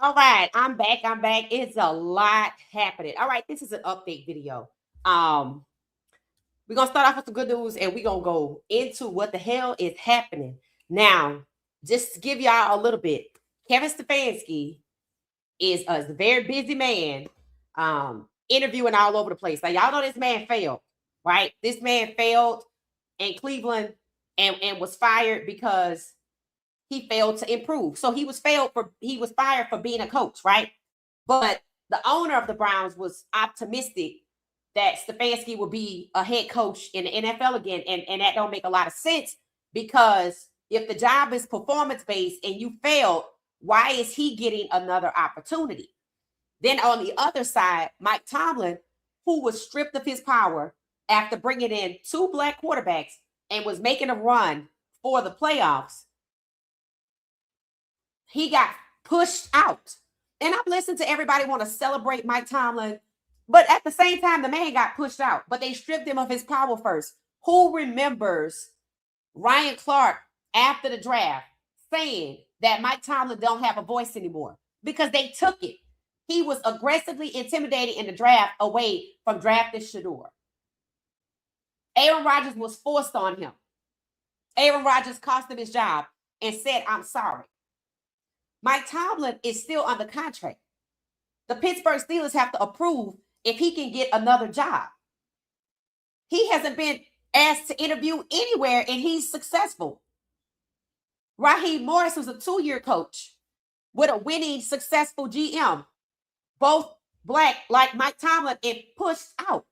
All right, I'm back. I'm back. It's a lot happening. All right, this is an update video. Um, we're gonna start off with the good news and we're gonna go into what the hell is happening. Now, just to give y'all a little bit, Kevin Stefanski is a very busy man, interviewing all over the place. Now, y'all know this man failed, right? This man failed in Cleveland and was fired because he failed to improve. So he was fired for being a coach, right? But the owner of the Browns was optimistic that Stefanski would be a head coach in the NFL again. And that don't make a lot of sense because if the job is performance based and you failed, why is he getting another opportunity? Then on the other side, Mike Tomlin, who was stripped of his power after bringing in two black quarterbacks and was making a run for the playoffs, he got pushed out. And I've listened to everybody want to celebrate Mike Tomlin, but at the same time, the man got pushed out, but they stripped him of his power first. Who remembers Ryan Clark after the draft saying that Mike Tomlin don't have a voice anymore? Because they took it. He was aggressively intimidated in the draft away from drafting Shedeur. Aaron Rodgers was forced on him. Aaron Rodgers cost him his job and said, I'm sorry. Mike Tomlin is still under contract. The Pittsburgh Steelers have to approve if he can get another job. He hasn't been asked to interview anywhere, and he's successful. Raheem Morris was a 2-year coach with a winning, successful GM. Both black, like Mike Tomlin, and pushed out.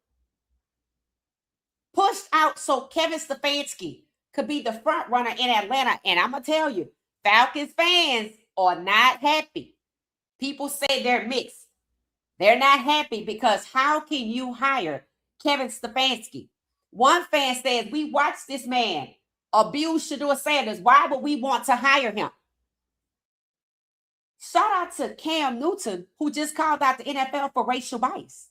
Pushed out so Kevin Stefanski could be the front runner in Atlanta. And I'm going to tell you, Falcons fans are not happy. People say they're mixed. They're not happy because how can you hire Kevin Stefanski? One fan says, we watched this man abuse Shedeur Sanders. Why would we want to hire him? Shout out to Cam Newton, who just called out the NFL for racial bias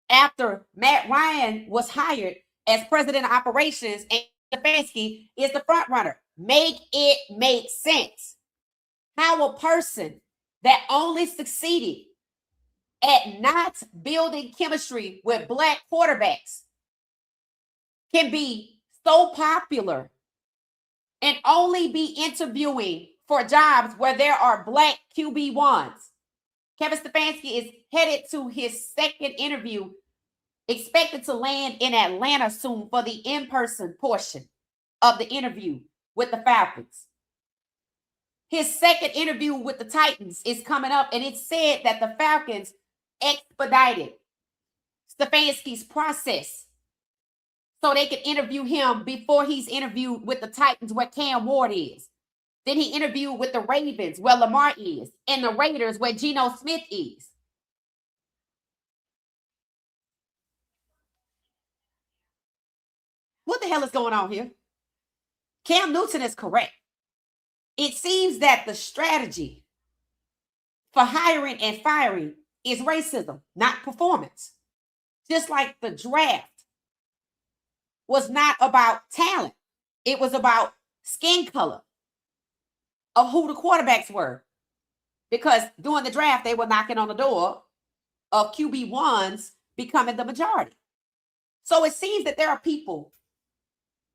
after Matt Ryan was hired as president of operations and Stefanski is the front runner. Make it make sense. How a person that only succeeded at not building chemistry with black quarterbacks can be so popular and only be interviewing for jobs where there are Black QB1s. Kevin Stefanski is headed to his second interview, expected to land in Atlanta soon for the in-person portion of the interview with the Falcons. His second interview with the Titans is coming up, and it said that the Falcons expedited Stefanski's process so they could interview him before he's interviewed with the Titans where Cam Ward is. Then he interviewed with the Ravens where Lamar is, and the Raiders where Geno Smith is. What the hell is going on here? Cam Newton is correct. It seems that the strategy for hiring and firing is racism, not performance. Just like the draft was not about talent. It was about skin color of who the quarterbacks were. Because during the draft, they were knocking on the door of QB1s becoming the majority. So it seems that there are people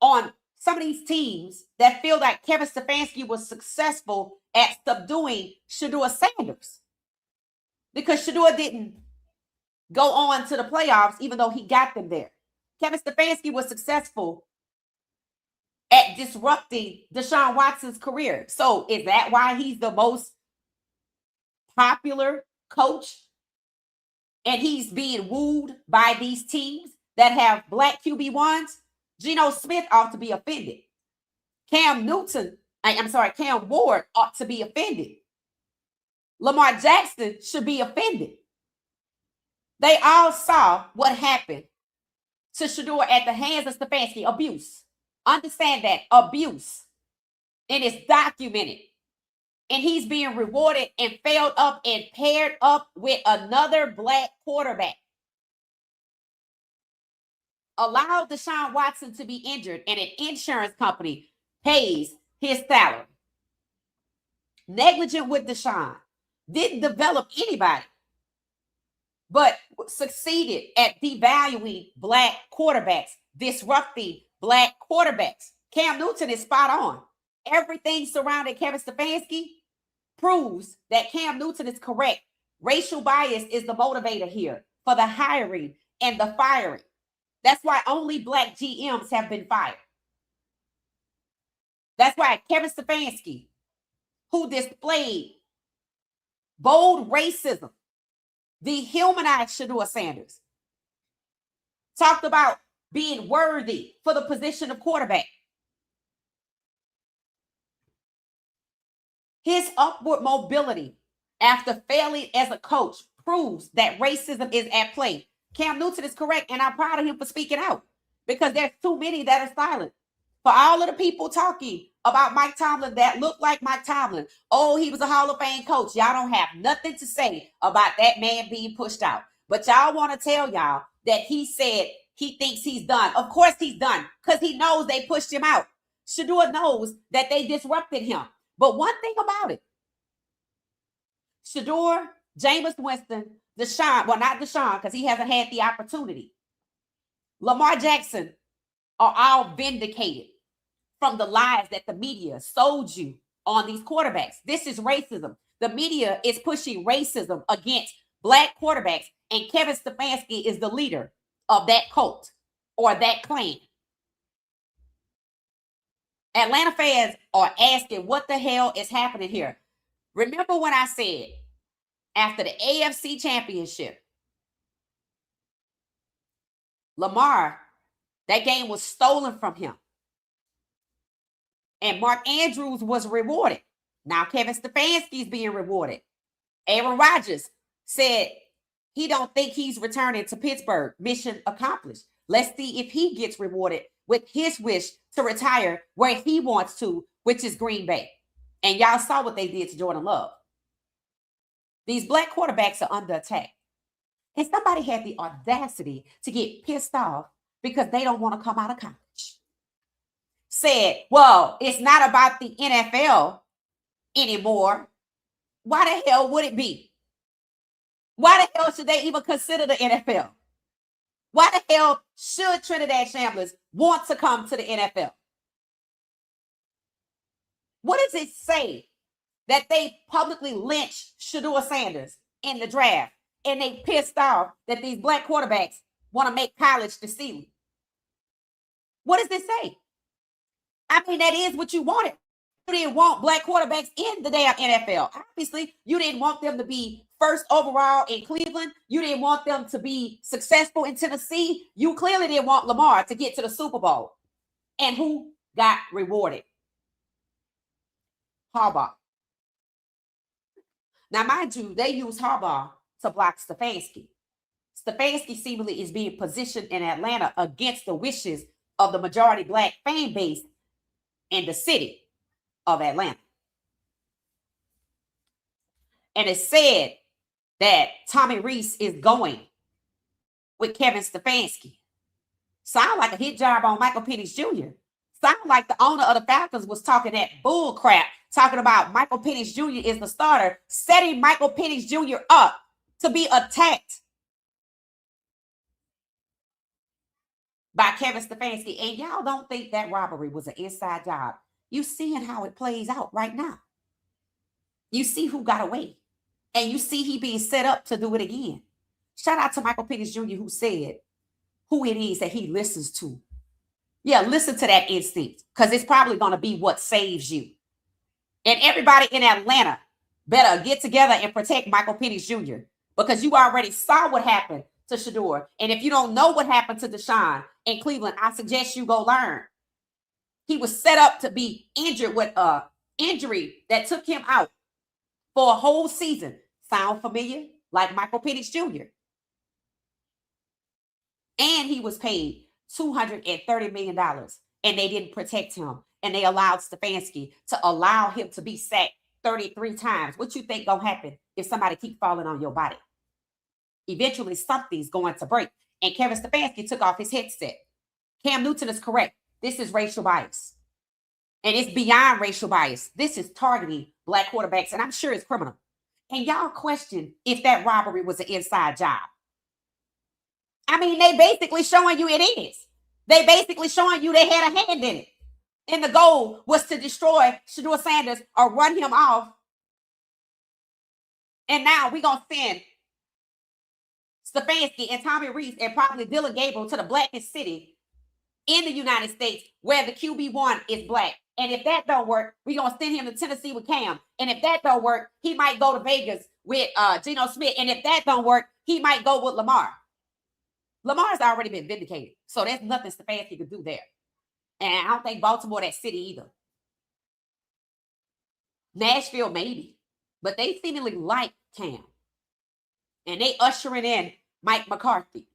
on some of these teams that feel like Kevin Stefanski was successful at subduing Shedeur Sanders. Because Shedeur didn't go on to the playoffs, even though he got them there. Kevin Stefanski was successful at disrupting Deshaun Watson's career. So is that why he's the most popular coach? And he's being wooed by these teams that have Black QB1s? Geno Smith ought to be offended. Cam Ward ought to be offended. Lamar Jackson should be offended. They all saw what happened to Shedeur at the hands of Stefanski. Abuse. Understand that. Abuse. And it's documented. And he's being rewarded and failed up and paired up with another black quarterback. Allow Deshaun Watson to be injured and an insurance company pays his salary. Negligent with Deshaun. didn't develop anybody, but succeeded at devaluing Black quarterbacks, disrupting Black quarterbacks. Cam Newton is spot on. Everything surrounding Kevin Stefanski proves that Cam Newton is correct. Racial bias is the motivator here for the hiring and the firing. That's why only Black GMs have been fired. That's why Kevin Stefanski, who displayed bold racism, dehumanized Shedeur Sanders, talked about being worthy for the position of quarterback. His upward mobility after failing as a coach proves that racism is at play. Cam Newton is correct, and I'm proud of him for speaking out, because there's too many that are silent. For all of the people talking about Mike Tomlin that look like Mike Tomlin, oh, he was a Hall of Fame coach. Y'all don't have nothing to say about that man being pushed out. But y'all want to tell y'all that he said he thinks he's done. Of course he's done, because he knows they pushed him out. Shedeur knows that they disrupted him. But one thing about it, Shedeur, Jameis Winston, Deshaun, well, not Deshaun, because he hasn't had the opportunity, Lamar Jackson are all vindicated from the lies that the media sold you on these quarterbacks. This is racism. The media is pushing racism against Black quarterbacks, and Kevin Stefanski is the leader of that cult or that clan. Atlanta fans are asking what the hell is happening here. Remember when I said after the AFC Championship, Lamar, that game was stolen from him, and Mark Andrews was rewarded. Now Kevin Stefanski is being rewarded. Aaron Rodgers said he don't think he's returning to Pittsburgh. Mission accomplished. Let's see if he gets rewarded with his wish to retire where he wants to, which is Green Bay. And y'all saw what they did to Jordan Love. These Black quarterbacks are under attack. And somebody had the audacity to get pissed off because they don't want to come out of college. Said, well, it's not about the NFL anymore. Why the hell would it be? Why the hell should they even consider the NFL? Why the hell should Trinidad Shamblers want to come to the NFL? What does it say that they publicly lynched Shedeur Sanders in the draft and they pissed off that these Black quarterbacks want to make college the ceiling? What does it say? I mean, that is what you wanted. You didn't want Black quarterbacks in the damn NFL. Obviously, you didn't want them to be first overall in Cleveland. You didn't want them to be successful in Tennessee. You clearly didn't want Lamar to get to the Super Bowl. And who got rewarded? Harbaugh. Now, mind you, they use Harbaugh to block Stefanski. Stefanski seemingly is being positioned in Atlanta against the wishes of the majority Black fan base in the city of Atlanta. And it's said that Tommy Rees is going with Kevin Stefanski. Sound like a hit job on Michael Penix Jr. Sound like the owner of the Falcons was talking that bull crap, talking about Michael Penix Jr. is the starter, setting Michael Penix Jr. up to be attacked by Kevin Stefanski. And y'all don't think that robbery was an inside job. You seeing how it plays out right now. You see who got away. And you see he being set up to do it again. Shout out to Michael Penix Jr. who said who it is that he listens to. Yeah, listen to that instinct, because it's probably going to be what saves you. And everybody in Atlanta better get together and protect Michael Penix Jr. because you already saw what happened to Shedeur. And if you don't know what happened to Deshaun in Cleveland, I suggest you go learn. He was set up to be injured with an injury that took him out for a whole season. Sound familiar? Like Michael Penix Jr. And he was paid $230 million, and they didn't protect him. And they allowed Stefanski to allow him to be sacked 33 times. What you think gonna happen if somebody keep falling on your body? Eventually, something's going to break. And Kevin Stefanski took off his headset. Cam Newton is correct. This is racial bias. And it's beyond racial bias. This is targeting Black quarterbacks, and I'm sure it's criminal. And y'all question if that robbery was an inside job. I mean, they basically showing you it is. They basically showing you they had a hand in it. And the goal was to destroy Shedeur Sanders or run him off. And now we're going to send Stefanski and Tommy Reese and probably Dylan Gabriel to the blackest city in the United States where the QB1 is black. And if that don't work, we're going to send him to Tennessee with Cam. And if that don't work, he might go to Vegas with Geno Smith. And if that don't work, he might go with Lamar. Lamar's already been vindicated. So there's nothing Stefanski could do there. And I don't think Baltimore that city either. Nashville maybe. But they seemingly like Cam. And they ushering in Mike McCarthy.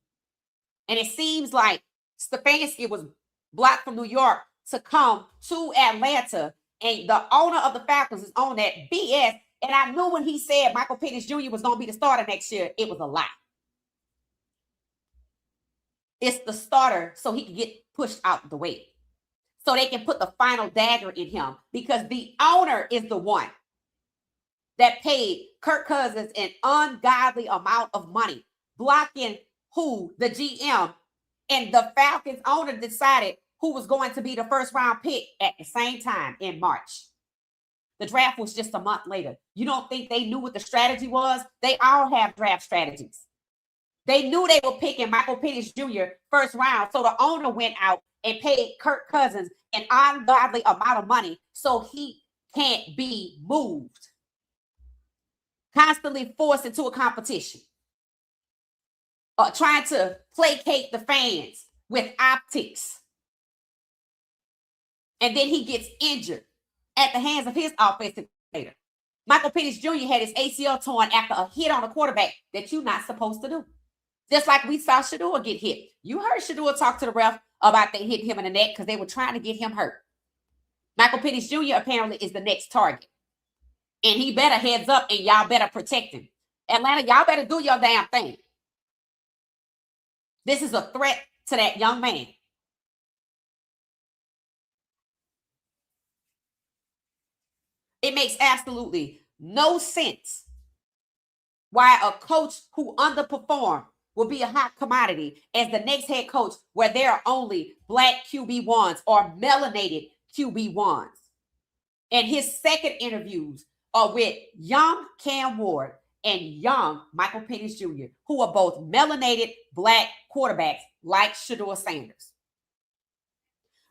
And it seems like Stefanski was blocked from New York to come to Atlanta. And the owner of the Falcons is on that BS. And I knew when he said Michael Penix Jr. was going to be the starter next year, it was a lie. It's the starter so he can get pushed out the way. So they can put the final dagger in him. Because the owner is the one that paid Kirk Cousins an ungodly amount of money, blocking who? The GM. And the Falcons owner decided who was going to be the first round pick at the same time in March. The draft was just a month later. You don't think they knew what the strategy was? They all have draft strategies. They knew they were picking Michael Penix Jr. first round. So the owner went out and paid Kirk Cousins an ungodly amount of money so he can't be moved. Constantly forced into a competition. Trying to placate the fans with optics. And then he gets injured at the hands of his offensive coordinator. Michael Penix Jr. had his ACL torn after a hit on a quarterback that you're not supposed to do. Just like we saw Shedeur get hit. You heard Shedeur talk to the ref about they hit him in the neck because they were trying to get him hurt. Michael Penix Jr. apparently is the next target. And he better heads up and y'all better protect him. Atlanta, y'all better do your damn thing. This is a threat to that young man. It makes absolutely no sense why a coach who underperformed will be a hot commodity as the next head coach where there are only black QB1s or melanated QB1s. And his second interviews are with young Cam Ward and young Michael Penix Jr., who are both melanated black quarterbacks like Shedeur Sanders,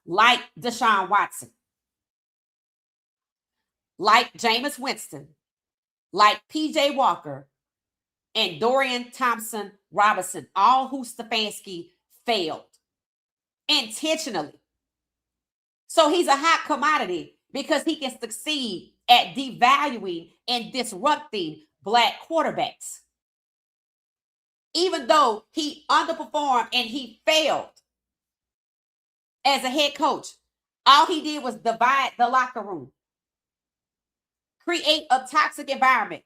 like Deshaun Watson, like Jameis Winston, like PJ Walker, and Dorian Thompson-Robinson, all who Stefanski failed intentionally. So he's a hot commodity because he can succeed at devaluing and disrupting black quarterbacks. Even though he underperformed and he failed as a head coach, all he did was divide the locker room, create a toxic environment.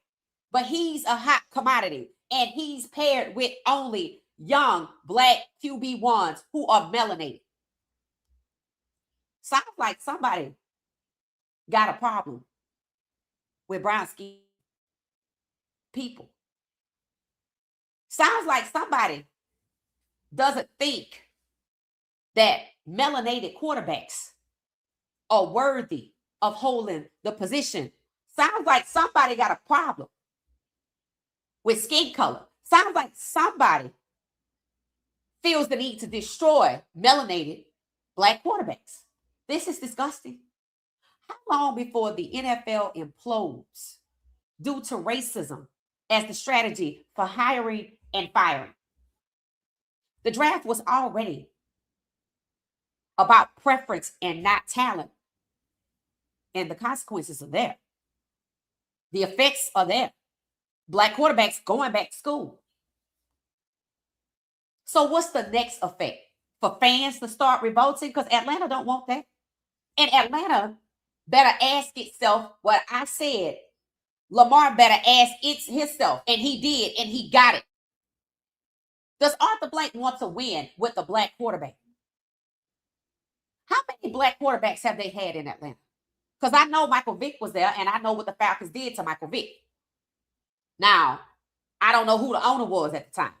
But he's a hot commodity, and he's paired with only young black QB1s who are melanated. Sounds like somebody got a problem with brown skin people. Sounds like somebody doesn't think that melanated quarterbacks are worthy of holding the position. Sounds like somebody got a problem with skin color. Sounds like somebody feels the need to destroy melanated black quarterbacks. This is disgusting. How long before the NFL implodes due to racism as the strategy for hiring and firing? The draft was already about preference and not talent. And the consequences are there. The effects are there. Black quarterbacks going back to school. So what's the next effect? For fans to start revolting? Because Atlanta don't want that. And Atlanta better ask itself what I said. Lamar better ask himself. And he did. And he got it. Does Arthur Blank want to win with a black quarterback? How many black quarterbacks have they had in Atlanta? Because I know Michael Vick was there. And I know what the Falcons did to Michael Vick. Now, I don't know who the owner was at the time,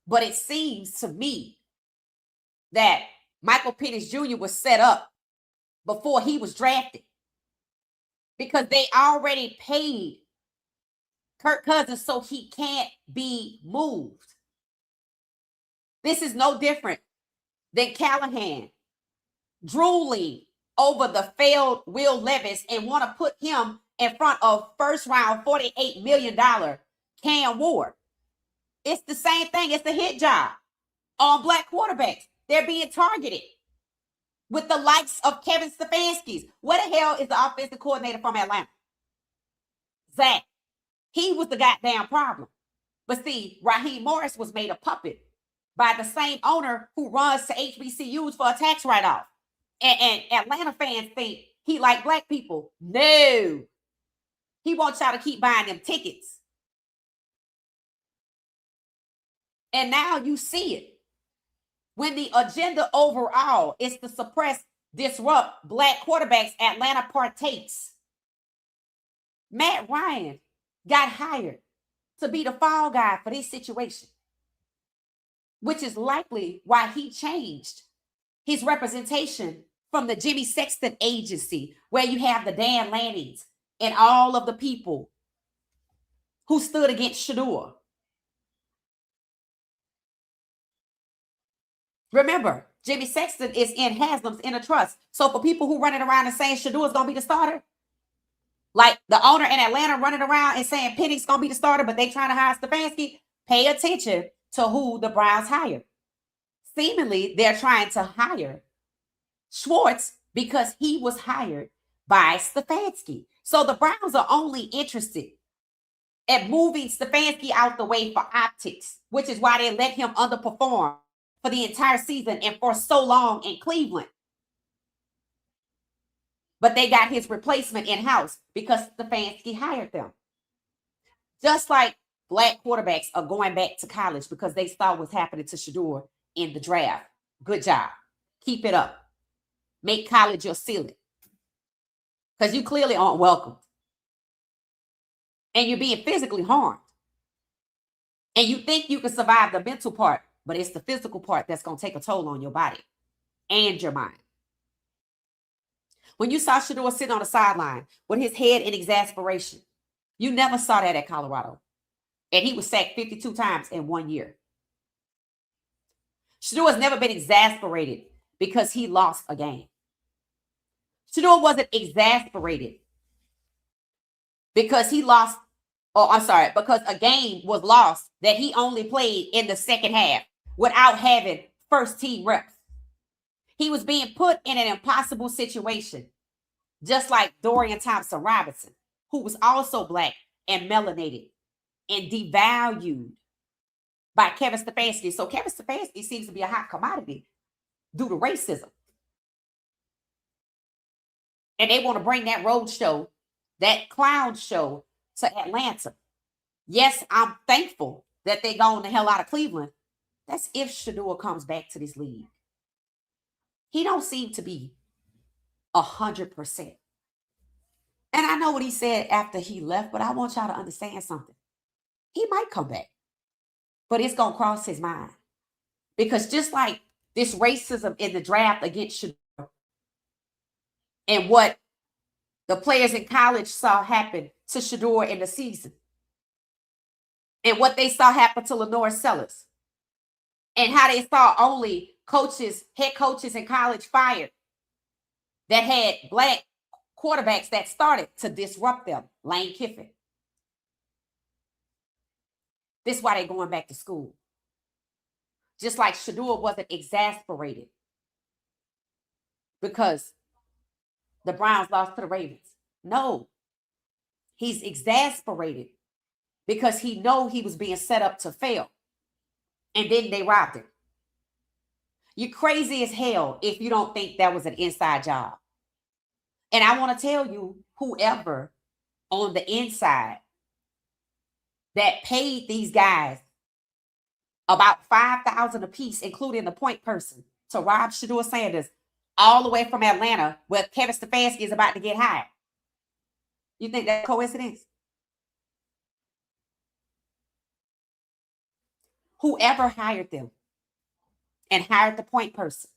but it seems to me that Michael Penix Jr. was set up before he was drafted because they already paid Kirk Cousins so he can't be moved. This is no different than Callahan drooling over the failed Will Levis and want to put him in front of first round $48 million Cam Ward. It's the same thing. It's a hit job on black quarterbacks. They're being targeted with the likes of Kevin Stefanski's. Where the hell is the offensive coordinator from Atlanta? Zach. He was the goddamn problem. But see, Raheem Morris was made a puppet by the same owner who runs to HBCUs for a tax write-off. And Atlanta fans think he like black people. No. He wants y'all to keep buying them tickets. And now you see it. When the agenda overall is to suppress, disrupt black quarterbacks, Atlanta partakes. Matt Ryan got hired to be the fall guy for this situation, which is likely why he changed his representation from the Jimmy Sexton agency, where you have the Dan Lannings and all of the people who stood against Shedeur. Remember, Jimmy Sexton is in Haslam's in a trust. So for people who running around and saying Shedeur is going to be the starter, like the owner in Atlanta running around and saying Penix is going to be the starter, but they trying to hire Stefanski, pay attention to who the Browns hired. Seemingly, they're trying to hire Schwartz because he was hired by Stefanski. So the Browns are only interested at moving Stefanski out the way for optics, which is why they let him underperform for the entire season and for so long in Cleveland. But they got his replacement in-house because Stefanski hired them. Just like black quarterbacks are going back to college because they saw what's happening to Shedeur in the draft. Good job. Keep it up. Make college your ceiling. Because you clearly aren't welcome. And you're being physically harmed. And you think you can survive the mental part, but it's the physical part that's going to take a toll on your body and your mind. When you saw Shedeur sitting on the sideline with his head in exasperation, you never saw that at Colorado. And he was sacked 52 times in 1 year. Shedeur has never been exasperated because he lost a game. Shedeur wasn't exasperated because he lost, because a game was lost that he only played in the second half without having first team reps. He was being put in an impossible situation, just like Dorian Thompson-Robinson, who was also black and melanated and devalued by Kevin Stefanski. So Kevin Stefanski seems to be a hot commodity due to racism. And they want to bring that road show, that clown show, to Atlanta. Yes, I'm thankful that they gone the hell out of Cleveland. That's if Shedeur comes back to this league. He don't seem to be 100%. And I know what he said after he left, but I want y'all to understand something. He might come back, but it's going to cross his mind. Because just like this racism in the draft against Shedeur and what the players in college saw happen to Shedeur in the season and what they saw happen to Lenore Sellers and how they saw only head coaches in college fired that had black quarterbacks that started to disrupt them. Lane Kiffin. This is why they're going back to school. Just like Shedeur wasn't exasperated because the Browns lost to the Ravens. No, he's exasperated because he know he was being set up to fail. And then they robbed him. You're crazy as hell if you don't think that was an inside job. And I want to tell you, whoever on the inside that paid these guys about $5,000 apiece, including the point person, to rob Shedeur Sanders all the way from Atlanta, where Kevin Stefanski is about to get hired. You think that's coincidence? Whoever hired them and hired the point person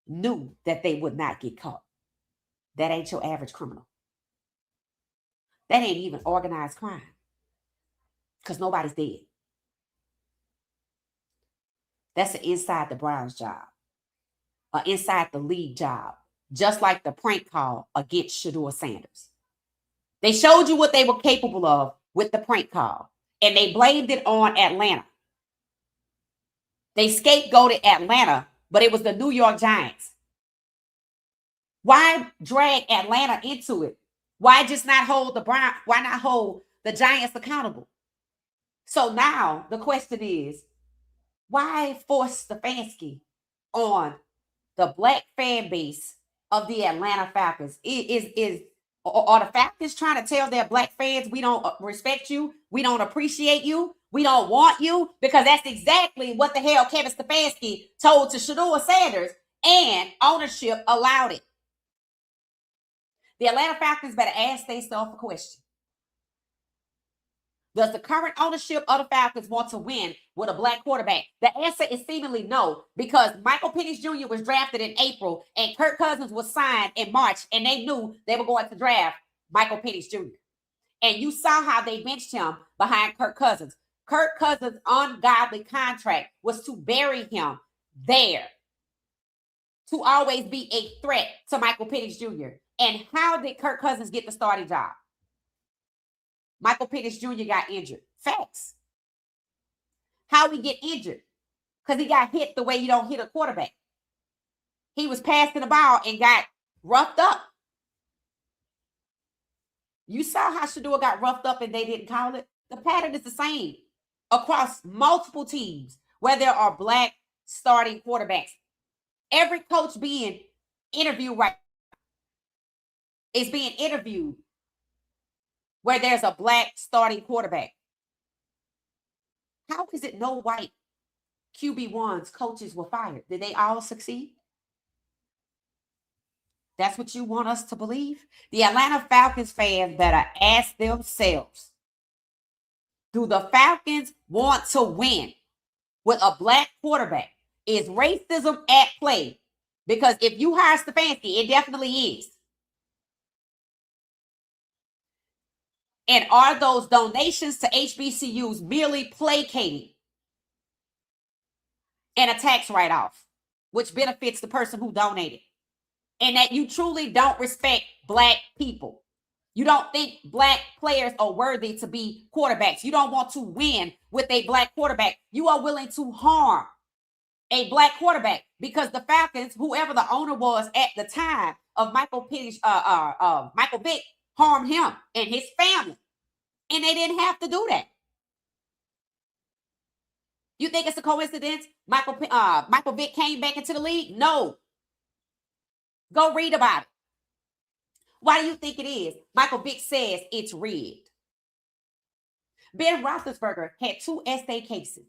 knew that they would not get caught. That ain't your average criminal. That ain't even organized crime because nobody's dead. That's an inside the Browns job, an inside the league job, just like the prank call against Shedeur Sanders. They showed you what they were capable of with the prank call, and they blamed it on Atlanta. They scapegoated Atlanta, but it was the New York Giants. Why drag Atlanta into it? Why just not hold the Browns? Why not hold the Giants accountable? So now the question is, why force Stefanski on the black fan base of the Atlanta Falcons? Are the Falcons trying to tell their black fans, we don't respect you, we don't appreciate you, we don't want you? Because that's exactly what the hell Kevin Stefanski told to Shedeur Sanders, and ownership allowed it. The Atlanta Falcons better ask themselves a question. Does the current ownership of the Falcons want to win with a black quarterback? The answer is seemingly no, because Michael Penix Jr. was drafted in April and Kirk Cousins was signed in March, and they knew they were going to draft Michael Penix Jr. And you saw how they benched him behind Kirk Cousins. Kirk Cousins' ungodly contract was to bury him there, to always be a threat to Michael Penix Jr. And how did Kirk Cousins get the starting job? Michael Penix Jr. got injured. Facts. How he get injured? Because he got hit the way you don't hit a quarterback. He was passing the ball and got roughed up. You saw how Shedeur got roughed up and they didn't call it. The pattern is the same across multiple teams where there are black starting quarterbacks. Every coach being interviewed right is being interviewed where there's a black starting quarterback. How is it no white QB1s coaches were fired? Did they all succeed? That's what you want us to believe? The Atlanta Falcons fans better ask themselves, do the Falcons want to win with a black quarterback? Is racism at play? Because if you hire Stefanski, it definitely is. And are those donations to HBCUs merely placating and a tax write-off, which benefits the person who donated? And that you truly don't respect black people. You don't think black players are worthy to be quarterbacks. You don't want to win with a black quarterback. You are willing to harm a black quarterback because the Falcons, whoever the owner was at the time of Michael Vick, harmed him and his family. And they didn't have to do that. You think it's a coincidence Michael Vick came back into the league? No. Go read about it. Why do you think it is? Michael Vick says it's rigged. Ben Roethlisberger had 2 essay cases.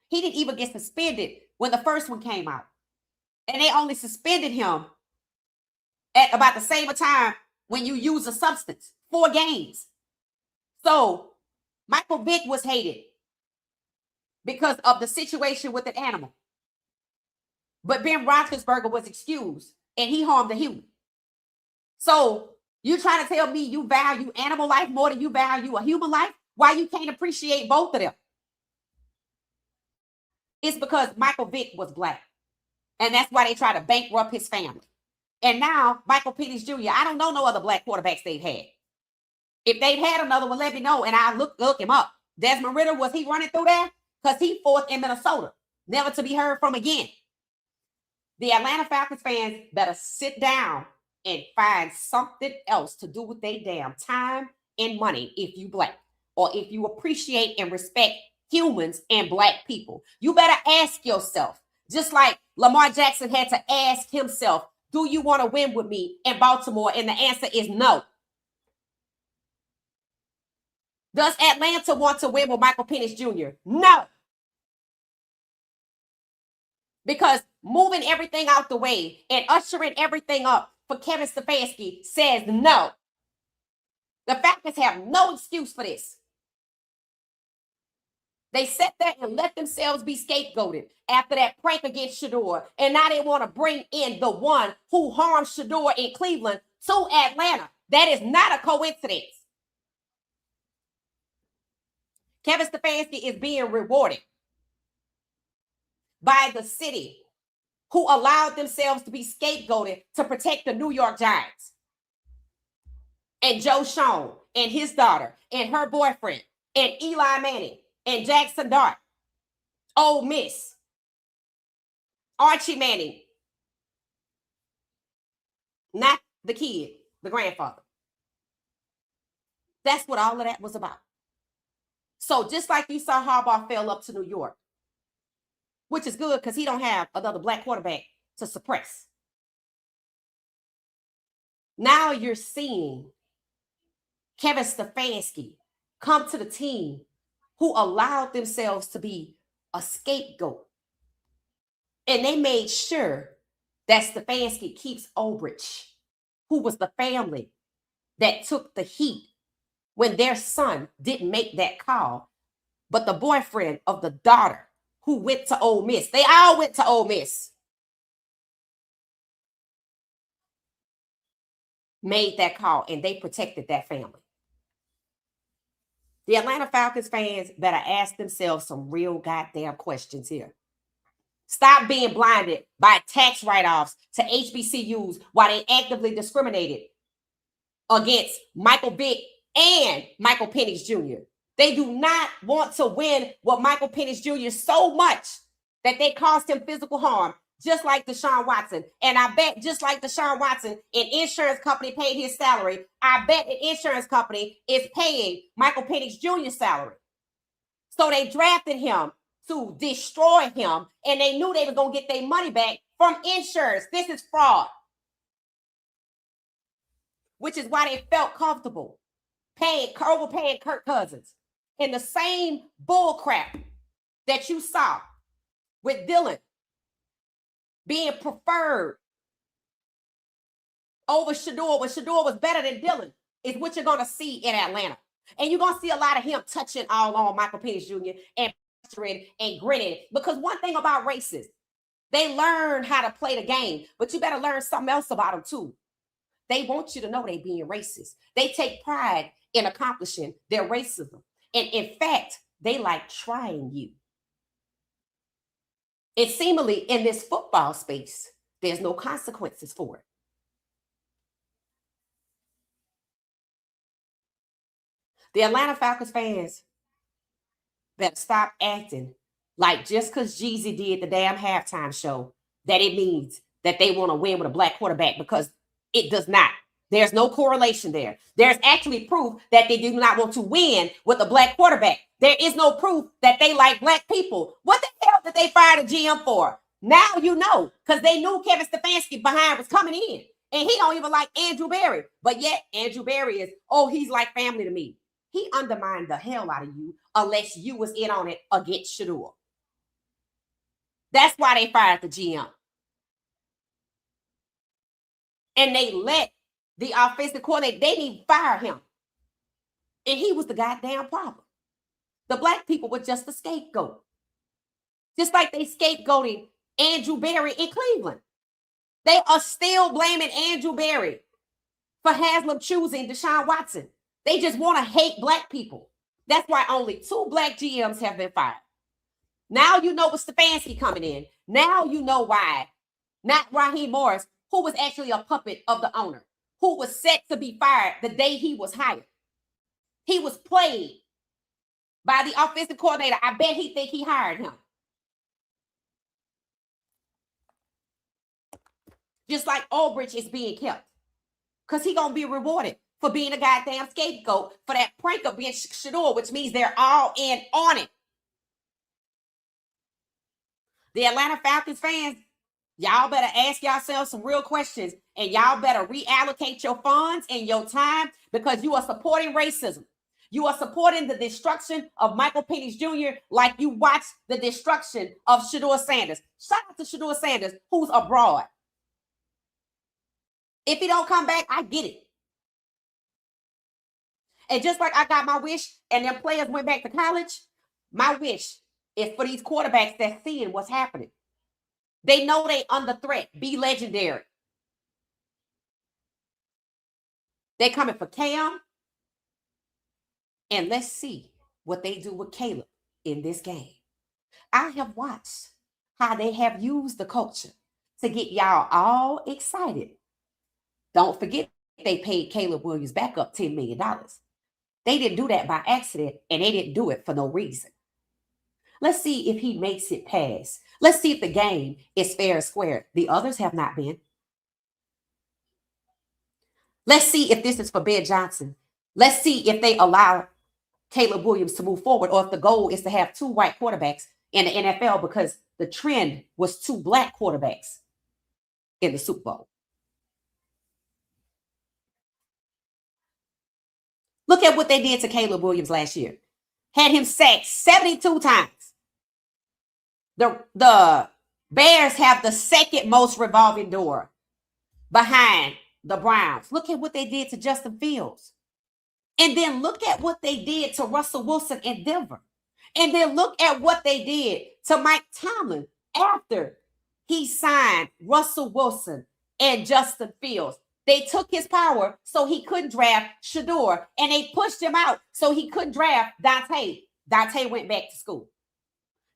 He didn't even get suspended when the first one came out. And they only suspended him at about the same time when you use a substance, 4 games. So Michael Vick was hated because of the situation with an animal. But Ben Roethlisberger was excused and he harmed a human. So you trying to tell me you value animal life more than you value a human life? Why you can't appreciate both of them? It's because Michael Vick was black. And that's why they try to bankrupt his family. And now Michael Penix Jr., I don't know no other black quarterbacks they've had. If they've had another one, let me know and I'll look him up. Desmond Ridder, was he running through there? Because he fourth in Minnesota, never to be heard from again. The Atlanta Falcons fans better sit down and find something else to do with their damn time and money if you black, or if you appreciate and respect humans and black people. You better ask yourself, just like Lamar Jackson had to ask himself, do you want to win with me in Baltimore? And the answer is no. Does Atlanta want to win with Michael Penix Jr.? No. Because moving everything out the way and ushering everything up for Kevin Stefanski says no. The Falcons have no excuse for this. They sat there and let themselves be scapegoated after that prank against Shedeur. And now they want to bring in the one who harmed Shedeur in Cleveland to Atlanta. That is not a coincidence. Kevin Stefanski is being rewarded by the city who allowed themselves to be scapegoated to protect the New York Giants. And Joe Schoen and his daughter and her boyfriend and Eli Manning and Jackson Dart, Ole Miss, Archie Manning, not the kid, the grandfather. That's what all of that was about. So just like you saw Harbaugh fell up to New York, which is good because he don't have another black quarterback to suppress. Now you're seeing Kevin Stefanski come to the team who allowed themselves to be a scapegoat. And they made sure that Stefanski keeps Ulbrich, who was the family that took the heat when their son didn't make that call, but the boyfriend of the daughter who went to Ole Miss. They all went to Ole Miss. Made that call, and they protected that family. The Atlanta Falcons fans better ask themselves some real goddamn questions here. Stop being blinded by tax write-offs to HBCUs while they actively discriminated against Michael Vick and Michael Penix Jr. They do not want to win with Michael Penix Jr. so much that they caused him physical harm, just like Deshaun Watson. And I bet just like Deshaun Watson, an insurance company paid his salary, I bet an insurance company is paying Michael Penix Jr.'s salary. So they drafted him to destroy him, and they knew they were going to get their money back from insurance. This is fraud. Which is why they felt comfortable overpaying Kirk Cousins. And the same bull crap that you saw with Dylan being preferred over Shedeur, when Shedeur was better than Dylan, is what you're going to see in Atlanta. And you're going to see a lot of him touching all on Michael Penix Jr. and grinning. Because one thing about racists, they learn how to play the game, but you better learn something else about them too. They want you to know they being racist. They take pride in accomplishing their racism. And in fact, they like trying you. And seemingly in this football space, there's no consequences for it. The Atlanta Falcons fans better stop acting like just because Jeezy did the damn halftime show, that it means that they want to win with a black quarterback, because it does not. There's no correlation there. There's actually proof that they do not want to win with a black quarterback. There is no proof that they like black people. What the hell did they fire the GM for? Now you know, because they knew Kevin Stefanski behind was coming in. And he don't even like Andrew Berry. But yet Andrew Berry is, oh, he's like family to me. He undermined the hell out of you unless you was in on it against Shedeur. That's why they fired the GM. And they let the offensive coordinator, they didn't fire him. And he was the goddamn problem. The black people were just a scapegoat. Just like they scapegoated Andrew Berry in Cleveland. They are still blaming Andrew Berry for Haslam choosing Deshaun Watson. They just want to hate black people. That's why only 2 black GMs have been fired. Now you know with Stefanski coming in. Now you know why. Not Raheem Morris, who was actually a puppet of the owner, who was set to be fired the day he was hired. He was played by the offensive coordinator. I bet he think he hired him. Just like Ulbrich is being kept. Because he's going to be rewarded for being a goddamn scapegoat for that prank against Shedeur, which means they're all in on it. The Atlanta Falcons fans, y'all better ask yourselves some real questions, and y'all better reallocate your funds and your time, because you are supporting racism. You are supporting the destruction of Michael Penix Jr. like you watched the destruction of Shedeur Sanders. Shout out to Shedeur Sanders, who's abroad. If he don't come back, I get it. And just like I got my wish and them players went back to college, My wish is for these quarterbacks that's seeing what's happening. They know they under threat. Be legendary. They coming for Cam. And let's see what they do with Caleb in this game. I have watched how they have used the culture to get y'all all excited. Don't forget they paid Caleb Williams back up $10 million. They didn't do that by accident, and they didn't do it for no reason. Let's see if he makes it past. Let's see if the game is fair and square. The others have not been. Let's see if this is for Ben Johnson. Let's see if they allow Caleb Williams to move forward, or if the goal is to have 2 white quarterbacks in the NFL, because the trend was 2 black quarterbacks in the Super Bowl. Look at what they did to Caleb Williams last year. Had him sacked 72 times. The Bears have the second most revolving door behind the Browns. Look at what they did to Justin Fields. And then look at what they did to Russell Wilson in Denver. And then look at what they did to Mike Tomlin after he signed Russell Wilson and Justin Fields. They took his power so he couldn't draft Shedeur, and they pushed him out so he couldn't draft Dante. Dante went back to school.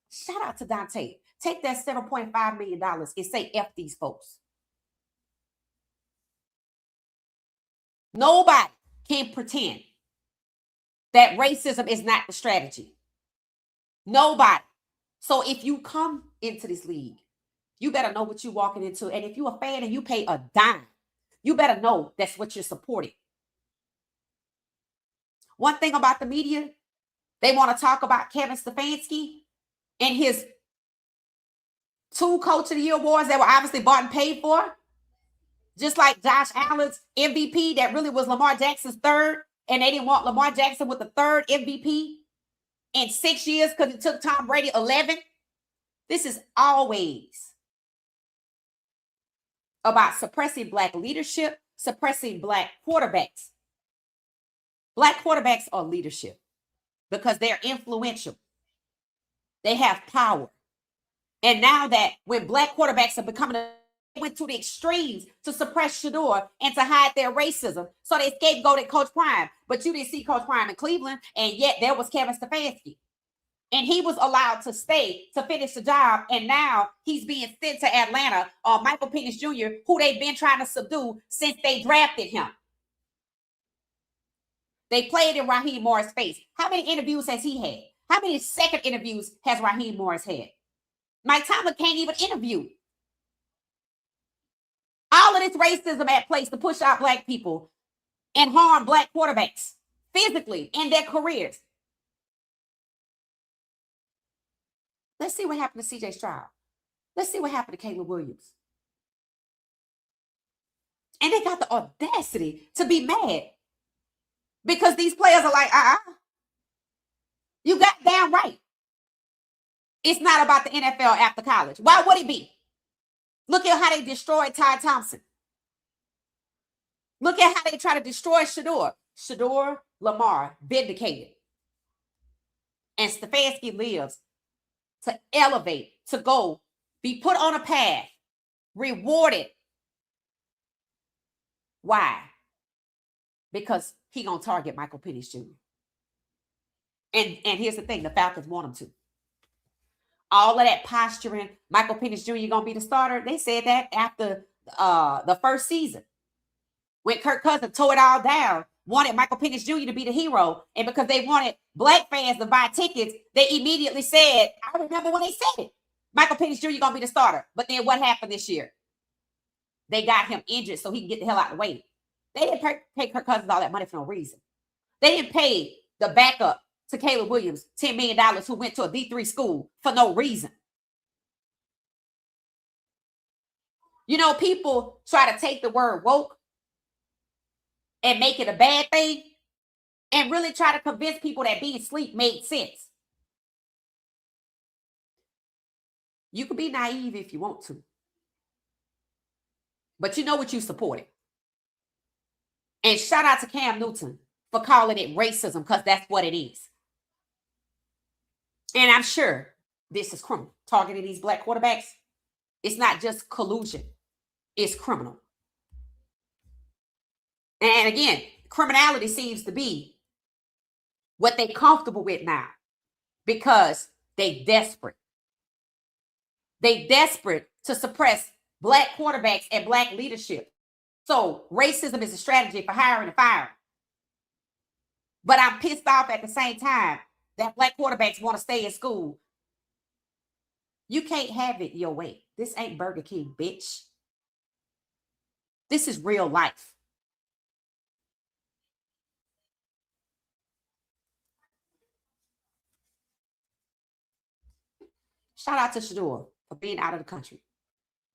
Shout out to Dante. Take that $7.5 million and say F these folks. Nobody can pretend that racism is not the strategy. Nobody. So if you come into this league, you better know what you're walking into. And if you're a fan and you pay a dime, you better know that's what you're supporting. One thing about the media, they want to talk about Kevin Stefanski and his 2 Coach of the Year awards that were obviously bought and paid for. Just like Josh Allen's MVP that really was Lamar Jackson's 3rd, and they didn't want Lamar Jackson with the 3rd MVP in 6 years because it took Tom Brady 11. This is always about suppressing black leadership, suppressing black quarterbacks. Black quarterbacks are leadership because they're influential. They have power. And now that when black quarterbacks are becoming went to the extremes to suppress Shedeur and to hide their racism. So they scapegoated Coach Prime. But you didn't see Coach Prime in Cleveland, and yet there was Kevin Stefanski. And he was allowed to stay to finish the job, and now he's being sent to Atlanta, Michael Penix Jr., who they've been trying to subdue since they drafted him. They played in Raheem Morris' face. How many interviews has he had? How many second interviews has Raheem Morris had? Mike Tomlin can't even interview. All of this racism at place to push out black people and harm black quarterbacks physically in their careers. Let's see what happened to C.J. Stroud. Let's see what happened to Caleb Williams. And they got the audacity to be mad because these players are like, you got damn right. It's not about the NFL after college. Why would it be? Look at how they destroyed Ty Thompson. Look at how they try to destroy Shedeur. Shedeur, Lamar, vindicated. And Stefanski lives to elevate, to go, be put on a path, rewarded. Why? Because he gonna target Michael Penix Jr. And here's the thing, the Falcons want him to. All of that posturing, Michael Penix Jr. gonna be the starter. They said that after the first season. When Kirk Cousins tore it all down, wanted Michael Penix Jr. to be the hero. And because they wanted black fans to buy tickets, they immediately said, I remember when they said it, Michael Penix Jr. gonna be the starter. But then what happened this year? They got him injured so he can get the hell out of the way. They didn't pay Kirk Cousins all that money for no reason. They didn't pay the backup to Caleb Williams $10 million who went to a D3 school for no reason. You know, people try to take the word woke and make it a bad thing and really try to convince people that being asleep made sense. You can be naive if you want to. But you know what you supported. And shout out to Cam Newton for calling it racism, because that's what it is. And I'm sure this is criminal. Targeting these black quarterbacks, it's not just collusion, it's criminal. And again, criminality seems to be what they're comfortable with now because they desperate. They desperate to suppress black quarterbacks and black leadership. So racism is a strategy for hiring and firing. But I'm pissed off at the same time that black quarterbacks want to stay in school. You can't have it your way. This ain't Burger King, bitch. This is real life. Shout out to Shedeur for being out of the country.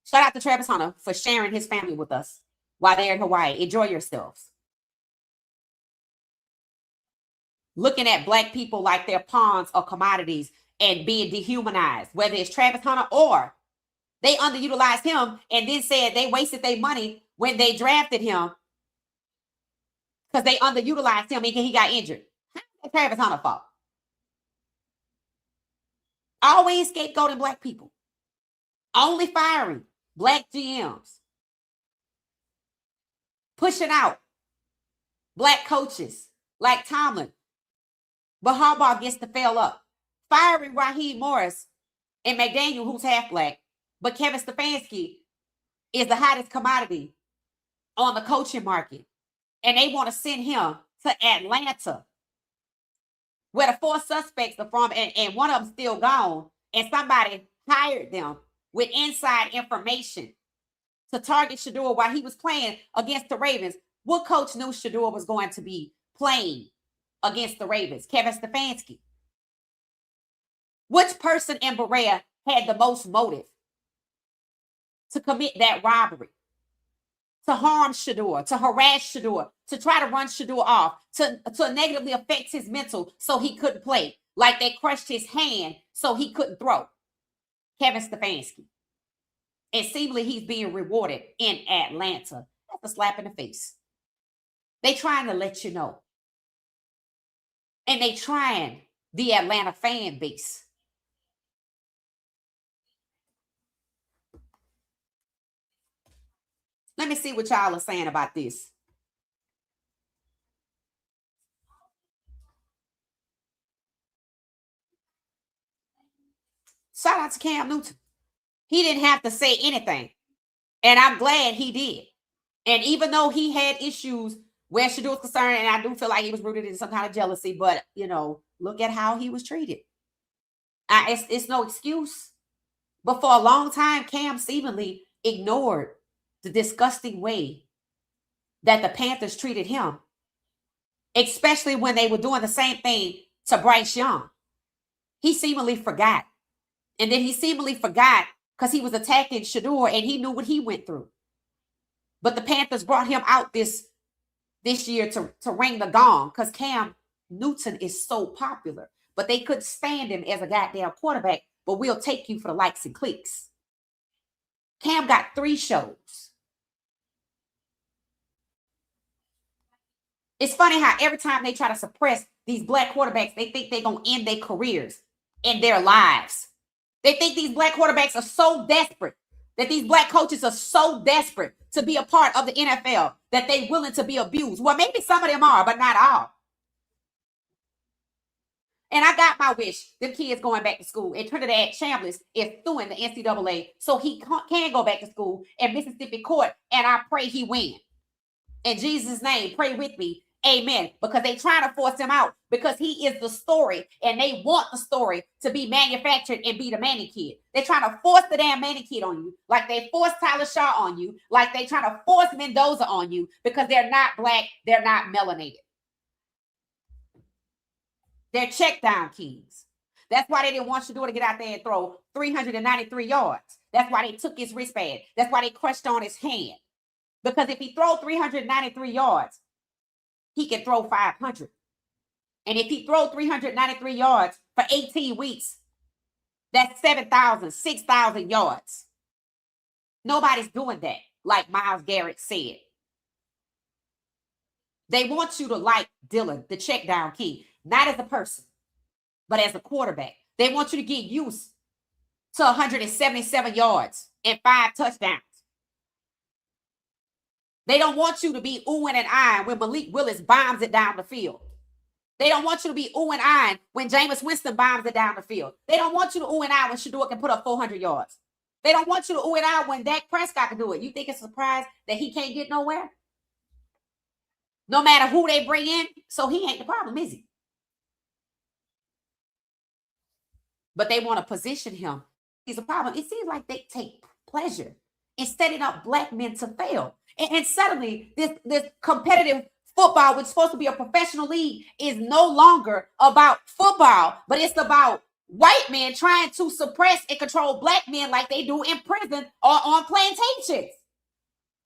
Shout out to Travis Hunter for sharing his family with us while they're in Hawaii. Enjoy yourselves. Looking at black people like they're pawns or commodities and being dehumanized, whether it's Travis Hunter or they underutilized him and then said they wasted their money when they drafted him because they underutilized him and he got injured. That's Travis Hunter's fault. Always scapegoating black people. Only firing black GMs. Pushing out black coaches like Tomlin. But Harbaugh gets to fail up. Firing Raheem Morris and McDaniel, who's half black. But Kevin Stefanski is the hottest commodity on the coaching market. And they want to send him to Atlanta, where the 4 suspects are from, and one of them still gone. And somebody hired them with inside information to target Shedeur while he was playing against the Ravens. What coach knew Shedeur was going to be playing against the Ravens? Kevin Stefanski. Which person in Berea had the most motive to commit that robbery? To harm Shedeur, to harass Shedeur, to try to run Shedeur off, to negatively affect his mental so he couldn't play. Like they crushed his hand so he couldn't throw. Kevin Stefanski. And seemingly he's being rewarded in Atlanta. That's a slap in the face. They trying to let you know. And they trying the Atlanta fan base. Let me see what y'all are saying about this. Shout out to Cam Newton. He didn't have to say anything. And I'm glad he did. And even though he had issues where Shedeur was concerned, and I do feel like he was rooted in some kind of jealousy, but, you know, look at how he was treated. It's no excuse. But for a long time, Cam seemingly ignored the disgusting way that the Panthers treated him, especially when they were doing the same thing to Bryce Young. He seemingly forgot. And then he seemingly forgot because he was attacking Shedeur and he knew what he went through. But the Panthers brought him out this year to ring the gong because Cam Newton is so popular. But they couldn't stand him as a goddamn quarterback, but we'll take you for the likes and clicks. Cam got 3 shows. It's funny how every time they try to suppress these black quarterbacks, they think they're going to end their careers and their lives. They think these black quarterbacks are so desperate, that these black coaches are so desperate to be a part of the NFL that they're willing to be abused. Well, maybe some of them are, but not all. And I got my wish. Them kids going back to school. And Trinidad Chambliss is suing the NCAA so he can go back to school in Mississippi court. And I pray he win. In Jesus' name, pray with me. Amen. Because they trying to force him out because he is the story and they want the story to be manufactured and be the Manning kid. They're trying to force the damn Manning kid on you like they forced Tyler Shaw on you, like they trying to force Mendoza on you because they're not black, they're not melanated. They're check down keys. That's why they didn't want Shedeur to get out there and throw 393 yards. That's why they took his wristband. That's why they crushed on his hand. Because if he throws 393 yards, he can throw 500. And if he throws 393 yards for 18 weeks, that's 7,000, 6,000 yards. Nobody's doing that, like Myles Garrett said. They want you to like Dillon, the check down key, not as a person, but as a quarterback. They want you to get used to 177 yards and 5 touchdowns. They don't want you to be oohing and eyeing when Malik Willis bombs it down the field. They don't want you to be ooh and eyeing when Jameis Winston bombs it down the field. They don't want you to ooh and eye when Shedeur can put up 400 yards. They don't want you to ooh and eye when Dak Prescott can do it. You think it's a surprise that he can't get nowhere? No matter who they bring in, so he ain't the problem, is he? But they want to position him. He's a problem. It seems like they take pleasure in setting up black men to fail. And suddenly, this competitive football, which is supposed to be a professional league, is no longer about football, but it's about white men trying to suppress and control black men like they do in prison or on plantations,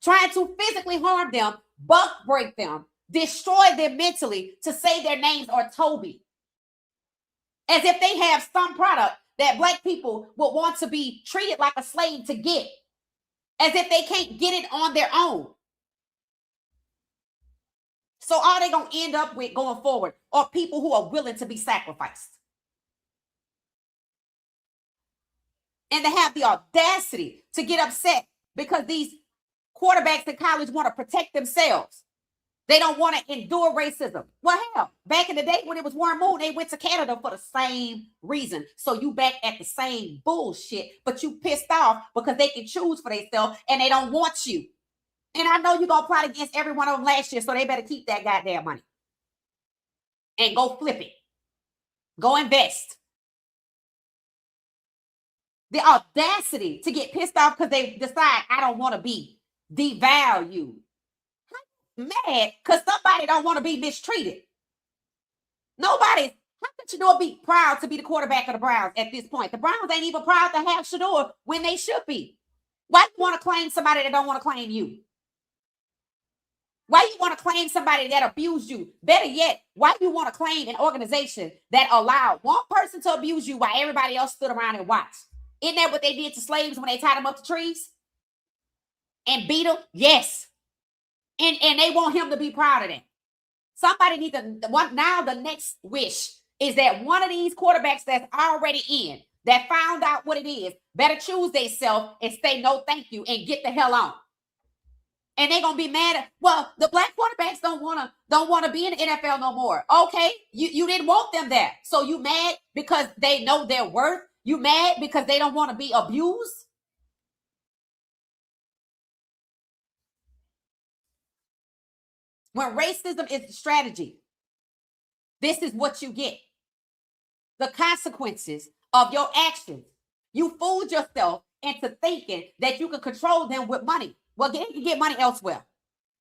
trying to physically harm them, buck break them, destroy them mentally to say their names are Toby, as if they have some product that black people would want to be treated like a slave to get, as if they can't get it on their own. So all they're going to end up with going forward are people who are willing to be sacrificed. And to have the audacity to get upset because these quarterbacks in college want to protect themselves. They don't want to endure racism. Well, hell, back in the day when it was Warren Moon, they went to Canada for the same reason. So you back at the same bullshit, but you pissed off because they can choose for themselves and they don't want you. And I know you're going to plot against every one of them last year, so they better keep that goddamn money. And go flip it. Go invest. The audacity to get pissed off because they decide I don't want to be devalued. Mad because somebody don't want to be mistreated. Nobody. How could Shedeur be proud to be the quarterback of the Browns at this point? The Browns ain't even proud to have Shedeur when they should be. Why you want to claim somebody that don't want to claim you? Why you want to claim somebody that abused you? Better yet, why you want to claim an organization that allowed one person to abuse you while everybody else stood around and watched? Isn't that what they did to slaves when they tied them up to trees and beat them? Yes. And they want him to be proud of that. Somebody needs to, now the next wish is that one of these quarterbacks that's already in, that found out what it is, better choose themselves and say no thank you and get the hell on. And they're gonna be mad at, well, the black quarterbacks don't wanna be in the NFL no more. Okay, you didn't want them there. So you mad because they know their worth? You mad because they don't want to be abused? When racism is the strategy, this is what you get. The consequences of your actions. You fooled yourself into thinking that you can control them with money. Well, they can get money elsewhere.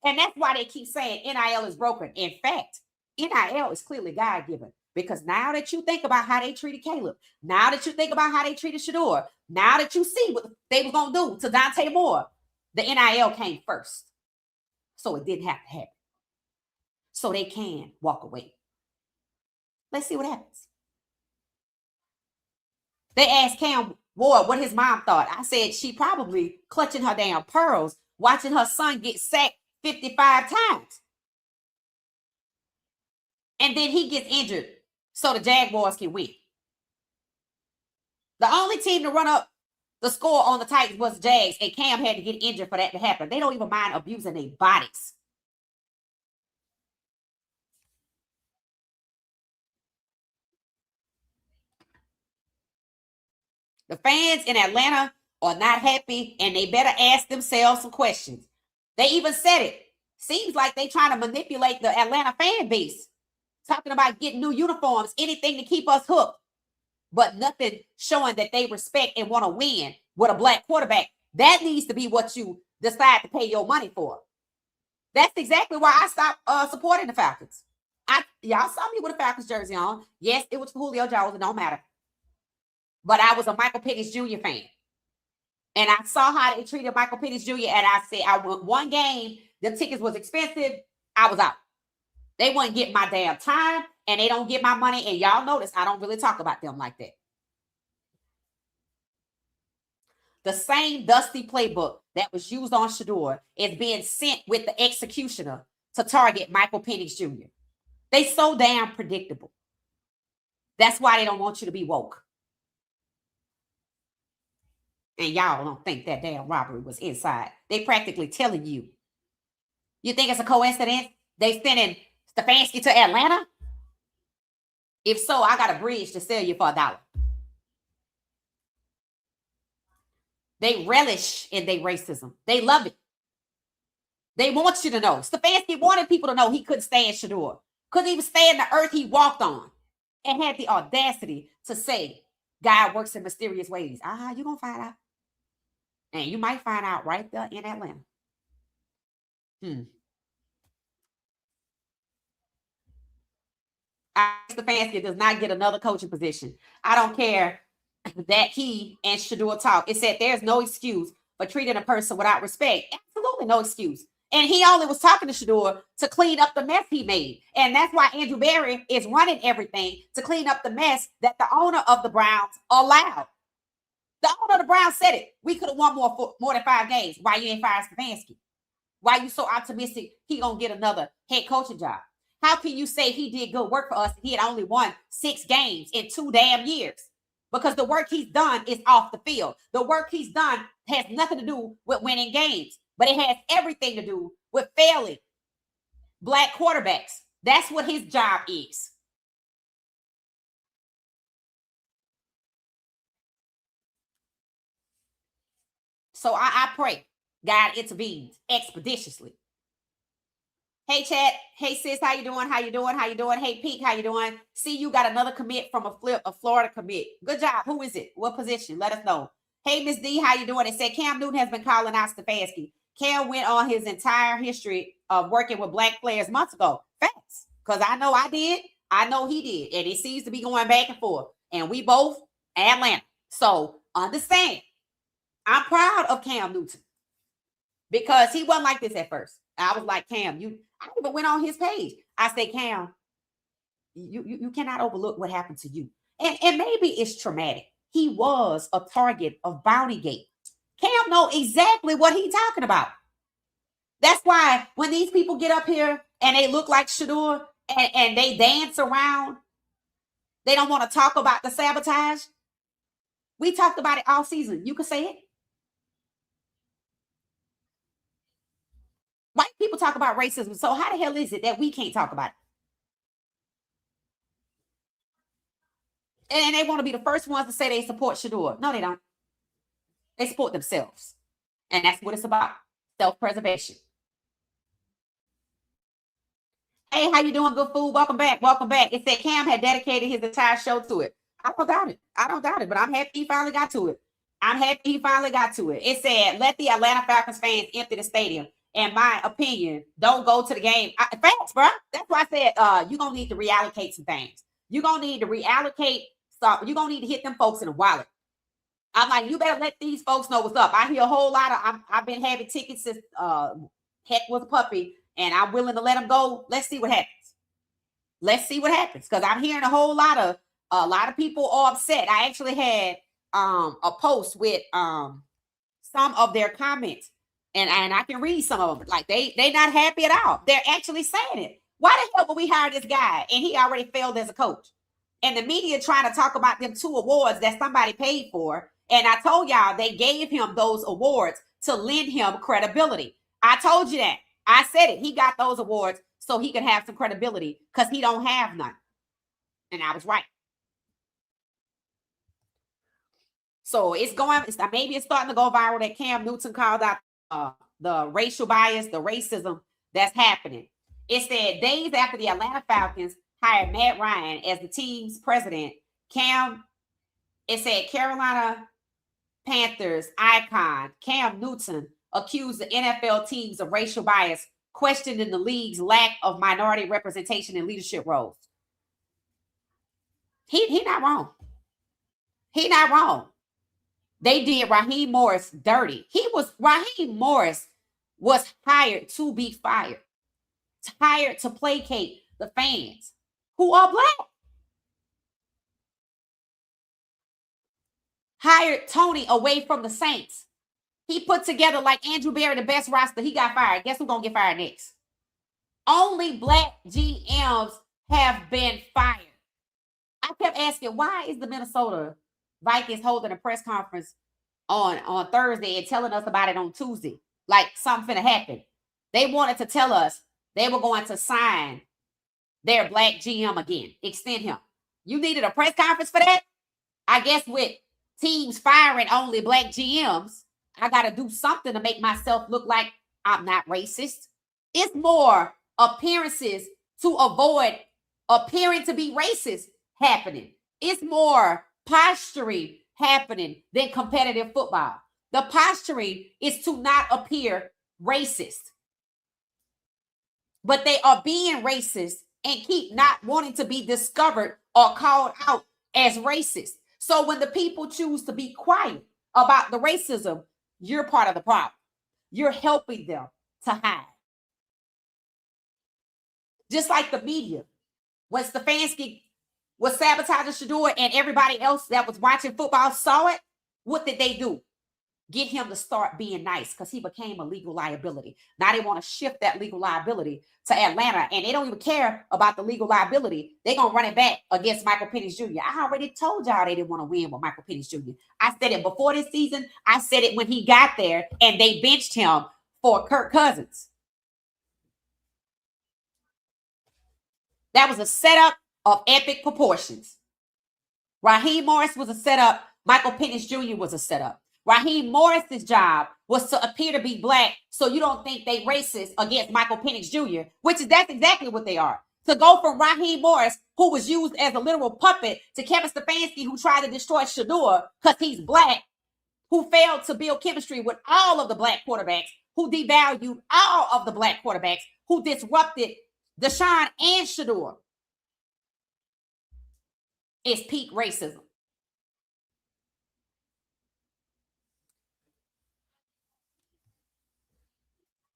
And that's why they keep saying NIL is broken. In fact, NIL is clearly God-given. Because now that you think about how they treated Caleb, now that you think about how they treated Shedeur, now that you see what they were going to do to Dante Moore, the NIL came first. So it didn't have to happen. So they can walk away. Let's see what happens. They asked Cam Ward what his mom thought. I said she probably clutching her damn pearls, watching her son get sacked 55 times. And then he gets injured so the Jaguars can win. The only team to run up the score on the Titans was Jags, and Cam had to get injured for that to happen. They don't even mind abusing their bodies. The fans in Atlanta are not happy, and they better ask themselves some questions. They even said it. Seems like they trying to manipulate the Atlanta fan base, talking about getting new uniforms, anything to keep us hooked, but nothing showing that they respect and want to win with a black quarterback. That needs to be what you decide to pay your money for. That's exactly why I stopped supporting the Falcons. Y'all saw me with a Falcons jersey on. Yes, it was for Julio Jones. It don't matter. But I was a Michael Penix Jr. fan. And I saw how they treated Michael Penix Jr. And I said, I went one game. The tickets was expensive. I was out. They wouldn't get my damn time. And they don't get my money. And y'all notice I don't really talk about them like that. The same dusty playbook that was used on Shedeur is being sent with the executioner to target Michael Penix Jr. They so damn predictable. That's why they don't want you to be woke. And y'all don't think that damn robbery was inside. They practically telling you. You think it's a coincidence they sending Stefanski to Atlanta? If so, I got a bridge to sell you for $1. They relish in their racism. They love it. They want you to know. Stefanski wanted people to know he couldn't stand Shedeur. Couldn't even stand the earth he walked on. And had the audacity to say, God works in mysterious ways. You're going to find out. And you might find out right there in Atlanta. Stefanski does not get another coaching position. I don't care that he and Shedeur talk. It said there's no excuse for treating a person without respect. Absolutely no excuse. And he only was talking to Shedeur to clean up the mess he made. And that's why Andrew Berry is running everything to clean up the mess that the owner of the Browns allowed. The owner of the Browns said it. We could have won more than 5 games. Why you ain't fired Stefanski? Why you so optimistic he gonna get another head coaching job? How can you say he did good work for us and he had only won 6 games in 2 damn years? Because the work he's done is off the field. The work he's done has nothing to do with winning games, but it has everything to do with failing black quarterbacks. That's what his job is. So I pray God intervenes expeditiously. Hey, chat. Hey, sis, how you doing? How you doing? How you doing? Hey, Pete, how you doing? See, you got another commit from a Florida commit. Good job. Who is it? What position? Let us know. Hey, Miss D, how you doing? It said Cam Newton has been calling out Stefanski. Cam went on his entire history of working with black players months ago. Facts. Because I know I did. I know he did. And it seems to be going back and forth. And we both Atlanta. So understand, I'm proud of Cam Newton. Because he wasn't like this at first. I was like, Cam, I even went on his page. I said, Cam, you cannot overlook what happened to you. And maybe it's traumatic. He was a target of Bountygate. Cam know exactly what he's talking about. That's why when these people get up here and they look like Shedeur and they dance around, they don't want to talk about the sabotage. We talked about it all season. You could say it. White people talk about racism. So how the hell is it that we can't talk about it? And they want to be the first ones to say they support Shedeur. No, they don't. They support themselves. And that's what it's about. Self-preservation. Hey, how you doing, good food? Welcome back. Welcome back. It said Cam had dedicated his entire show to it. I don't doubt it. I don't doubt it, but I'm happy he finally got to it. I'm happy he finally got to it. It said, let the Atlanta Falcons fans empty the stadium. In my opinion, don't go to the game. Facts, bro. That's why I said you're going to need to reallocate some things. You're going to need to reallocate stuff. You're going to need to hit them folks in the wallet. I'm like, you better let these folks know what's up. I hear a whole lot of, I've been having tickets since heck was a puppy, and I'm willing to let them go. Let's see what happens. Let's see what happens. Because I'm hearing a lot of people are upset. I actually had a post with some of their comments. And I can read some of them. Like they not happy at all. They're actually saying it. Why the hell would we hire this guy and he already failed as a coach? And the media trying to talk about them 2 awards that somebody paid for. And I told y'all they gave him those awards to lend him credibility. I told you that. I said it. He got those awards so he could have some credibility because he don't have none. And I was right. So maybe it's starting to go viral that Cam Newton called out the racial bias, the racism that's happening. It said days after the Atlanta Falcons hired Matt Ryan as the team's president, it said Carolina Panthers icon Cam Newton accused the NFL teams of racial bias, questioning the league's lack of minority representation in leadership roles. He not wrong. He not wrong. They did Raheem Morris dirty. Raheem Morris was hired to be fired, hired to placate the fans who are black. Hired Tony away from the Saints. He put together like Andrew Berry the best roster. He got fired. Guess who's gonna get fired next? Only black GMs have been fired. I kept asking, why is the Minnesota Vikings holding a press conference on Thursday and telling us about it on Tuesday. Like something finna happen. They wanted to tell us they were going to sign their black GM again, extend him. You needed a press conference for that? I guess with teams firing only black GMs, I got to do something to make myself look like I'm not racist. It's more appearances to avoid appearing to be racist happening. It's more posturing happening than competitive football. The posturing is to not appear racist. But they are being racist and keep not wanting to be discovered or called out as racist. So when the people choose to be quiet about the racism, you're part of the problem. You're helping them to hide. Just like the media. When Stefanski was sabotaging Shedeur and everybody else that was watching football saw it, what did they do? Get him to start being nice because he became a legal liability. Now they want to shift that legal liability to Atlanta, and they don't even care about the legal liability. They're going to run it back against Michael Penix Jr. I already told y'all they didn't want to win with Michael Penix Jr. I said it before this season. I said it when he got there, and they benched him for Kirk Cousins. That was a setup of epic proportions. Raheem Morris was a setup. Michael Penix Jr. was a setup. Raheem Morris's job was to appear to be black, so you don't think they racist against Michael Penix Jr., that's exactly what they are. To go from Raheem Morris, who was used as a literal puppet, to Kevin Stefanski, who tried to destroy Shedeur because he's black, who failed to build chemistry with all of the black quarterbacks, who devalued all of the black quarterbacks, who disrupted Deshaun and Shedeur. It's peak racism.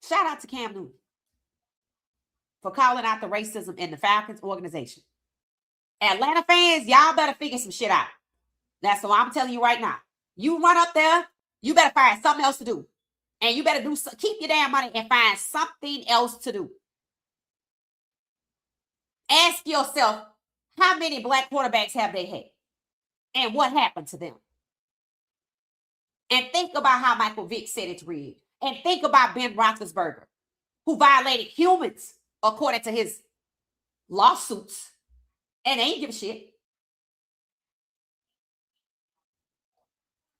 Shout out to Cam Newton for calling out the racism in the Falcons organization. Atlanta fans, y'all better figure some shit out. That's what I'm telling you right now. You run up there, you better find something else to do. And you better keep your damn money and find something else to do. Ask yourself, how many black quarterbacks have they had? And what happened to them? And think about how Michael Vick said it's rigged. And think about Ben Roethlisberger, who violated humans according to his lawsuits, and they ain't give a shit.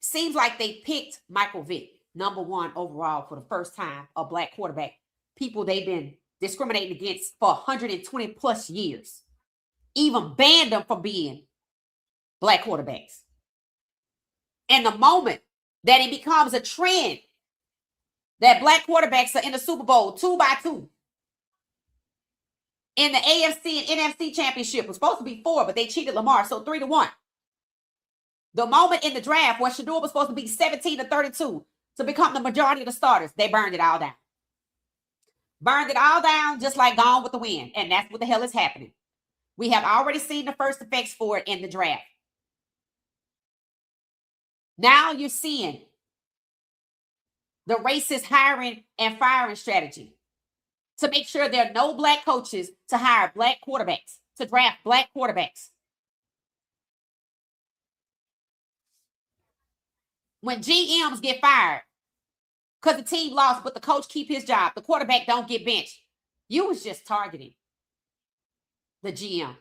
Seems like they picked Michael Vick, #1 overall for the first time, a black quarterback. People they've been discriminating against for 120 plus years. Even banned them from being black quarterbacks. And the moment that it becomes a trend that black quarterbacks are in the Super Bowl 2 by 2. In the AFC and NFC championship, it was supposed to be 4, but they cheated Lamar, so 3-1. The moment in the draft where Shedeur was supposed to be 17-32 to become the majority of the starters, they burned it all down. Burned it all down just like Gone with the Wind, and that's what the hell is happening. We have already seen the first effects for it in the draft. Now you're seeing the racist hiring and firing strategy to make sure there are no black coaches to hire black quarterbacks, to draft black quarterbacks. When GMs get fired because the team lost, but the coach keep his job, the quarterback don't get benched. You was just targeting the GM.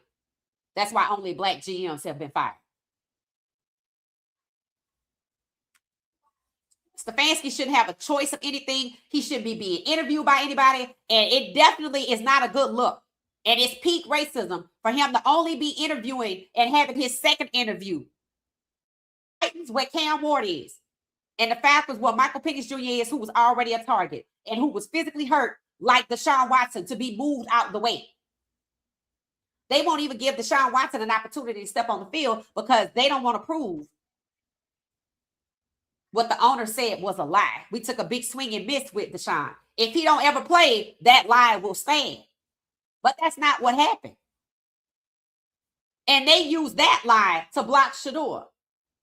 That's why only black GMs have been fired. Stefanski shouldn't have a choice of anything. He shouldn't be being interviewed by anybody. And it definitely is not a good look. And it's peak racism for him to only be interviewing and having his second interview. Titans where Cam Ward is. And the Falcons where Michael Penix Jr. is, who was already a target and who was physically hurt like Deshaun Watson to be moved out the way. They won't even give Deshaun Watson an opportunity to step on the field because they don't want to prove what the owner said was a lie. We took a big swing and miss with Deshaun. If he don't ever play, that lie will stand. But that's not what happened. And they used that lie to block Shedeur.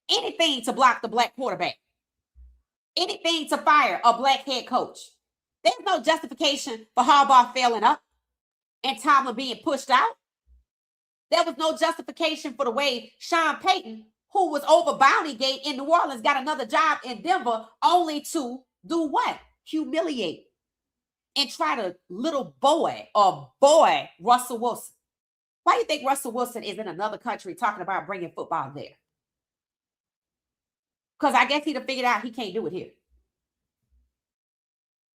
Anything to block the black quarterback. Anything to fire a black head coach. There's no justification for Harbaugh failing up and Tomlin being pushed out. There was no justification for the way Sean Payton, who was over Bounty Gate in New Orleans, got another job in Denver, only to do what? Humiliate and try to little boy Russell Wilson. Why do you think Russell Wilson is in another country talking about bringing football there? Because I guess he'd have figured out he can't do it here.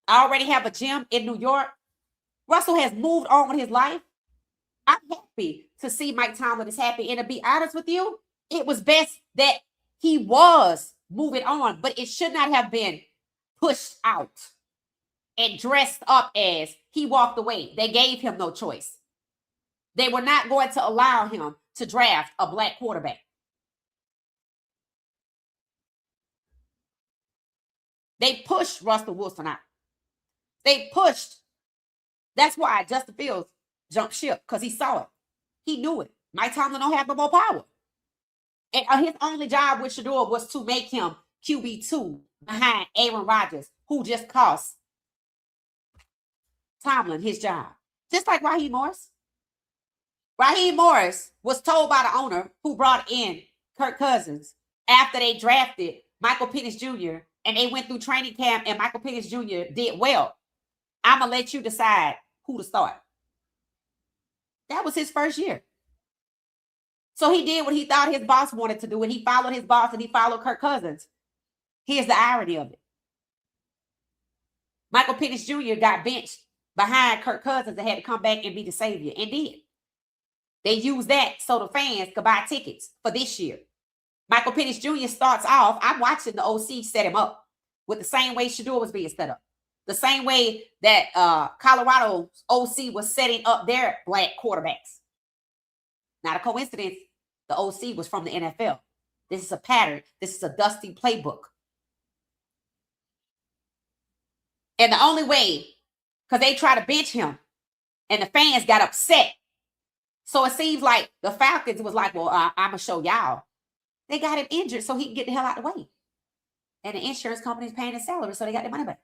I already have a gym in New York. Russell has moved on with his life. I'm happy to see Mike Tomlin is happy. And to be honest with you, it was best that he was moving on, but it should not have been pushed out and dressed up as he walked away. They gave him no choice. They were not going to allow him to draft a black quarterback. They pushed Russell Wilson out. They pushed. That's why Justin Fields jumped ship, because he saw it. He knew it. Mike Tomlin don't have no more power. And his only job with Shedeur was to make him QB2 behind Aaron Rodgers, who just cost Tomlin his job. Just like Raheem Morris. Raheem Morris was told by the owner, who brought in Kirk Cousins, after they drafted Michael Penix Jr., and they went through training camp and Michael Penix Jr. did well, I'm going to let you decide who to start. That was his first year. So he did what he thought his boss wanted to do, and he followed his boss, and he followed Kirk Cousins. Here's the irony of it. Michael Penix Jr. got benched behind Kirk Cousins and had to come back and be the savior, and did. They used that so the fans could buy tickets for this year. Michael Penix Jr. starts off, I'm watching the OC set him up with the same way Shedeur was being set up. The same way that Colorado's OC was setting up their black quarterbacks. Not a coincidence, the OC was from the NFL. This is a pattern. This is a dusty playbook. And the only way, because they tried to bench him, and the fans got upset. So it seems like the Falcons was like, well, I'm going to show y'all. They got him injured so he can get the hell out of the way. And the insurance company's paying his salary, so they got their money back.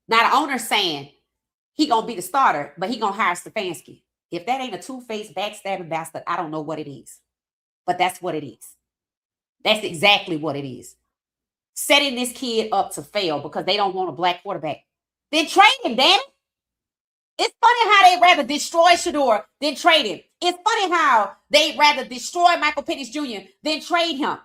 Now the owner's saying he going to be the starter, but he going to hire Stefanski. If that ain't a two-faced, backstabbing bastard, I don't know what it is. But that's what it is. That's exactly what it is. Setting this kid up to fail because they don't want a black quarterback. Then trade him, damn it. It's funny how they'd rather destroy Shedeur than trade him. It's funny how they'd rather destroy Michael Penix Jr. than trade him.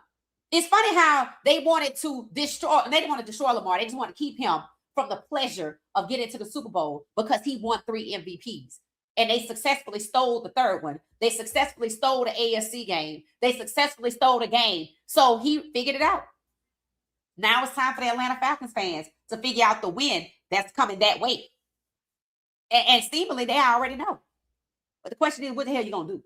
It's funny how they wanted to destroy, they didn't want to destroy Lamar. They just want to keep him from the pleasure of getting to the Super Bowl because he won 3 MVPs. And they successfully stole the third one. They successfully stole the AFC game. They successfully stole the game. So he figured it out. Now it's time for the Atlanta Falcons fans to figure out the win that's coming that way. And seemingly they already know. But the question is, what the hell are you going to do?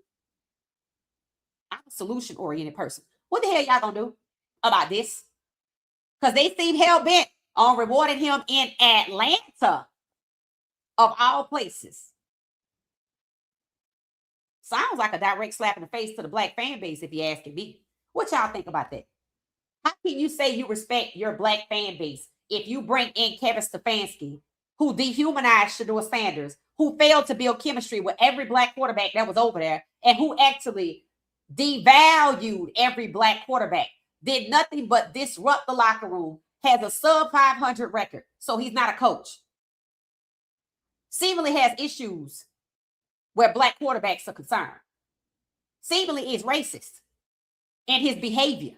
I'm a solution-oriented person. What the hell y'all going to do about this? Because they seem hell-bent on rewarding him in Atlanta, of all places. Sounds like a direct slap in the face to the black fan base, if you're asking me. What y'all think about that? How can you say you respect your black fan base if you bring in Kevin Stefanski, who dehumanized Shedeur Sanders, who failed to build chemistry with every black quarterback that was over there, and who actually devalued every black quarterback, did nothing but disrupt the locker room, has a sub 500 record, so he's not a coach. Seemingly has issues where black quarterbacks are concerned. Seemingly is racist in his behavior.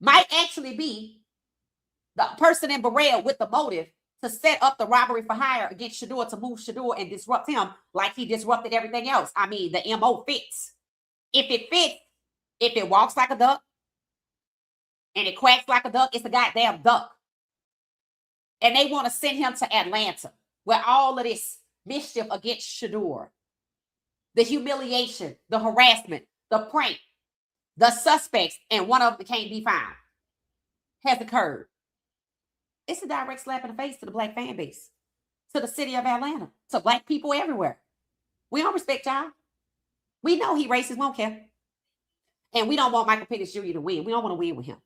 Might actually be the person in Berea with the motive to set up the robbery for hire against Shedeur, to move Shedeur and disrupt him like he disrupted everything else. I mean, the MO fits. If it fits, if it walks like a duck and it quacks like a duck, it's a goddamn duck. And they want to send him to Atlanta, where all of this mischief against Shedeur, the humiliation, the harassment, the prank, the suspects, and one of them can't be found, has occurred. It's a direct slap in the face to the black fan base, to the city of Atlanta, to black people everywhere. We don't respect y'all. We know he racist, won't care. And we don't want Michael Penix Jr. to win. We don't want to win with him.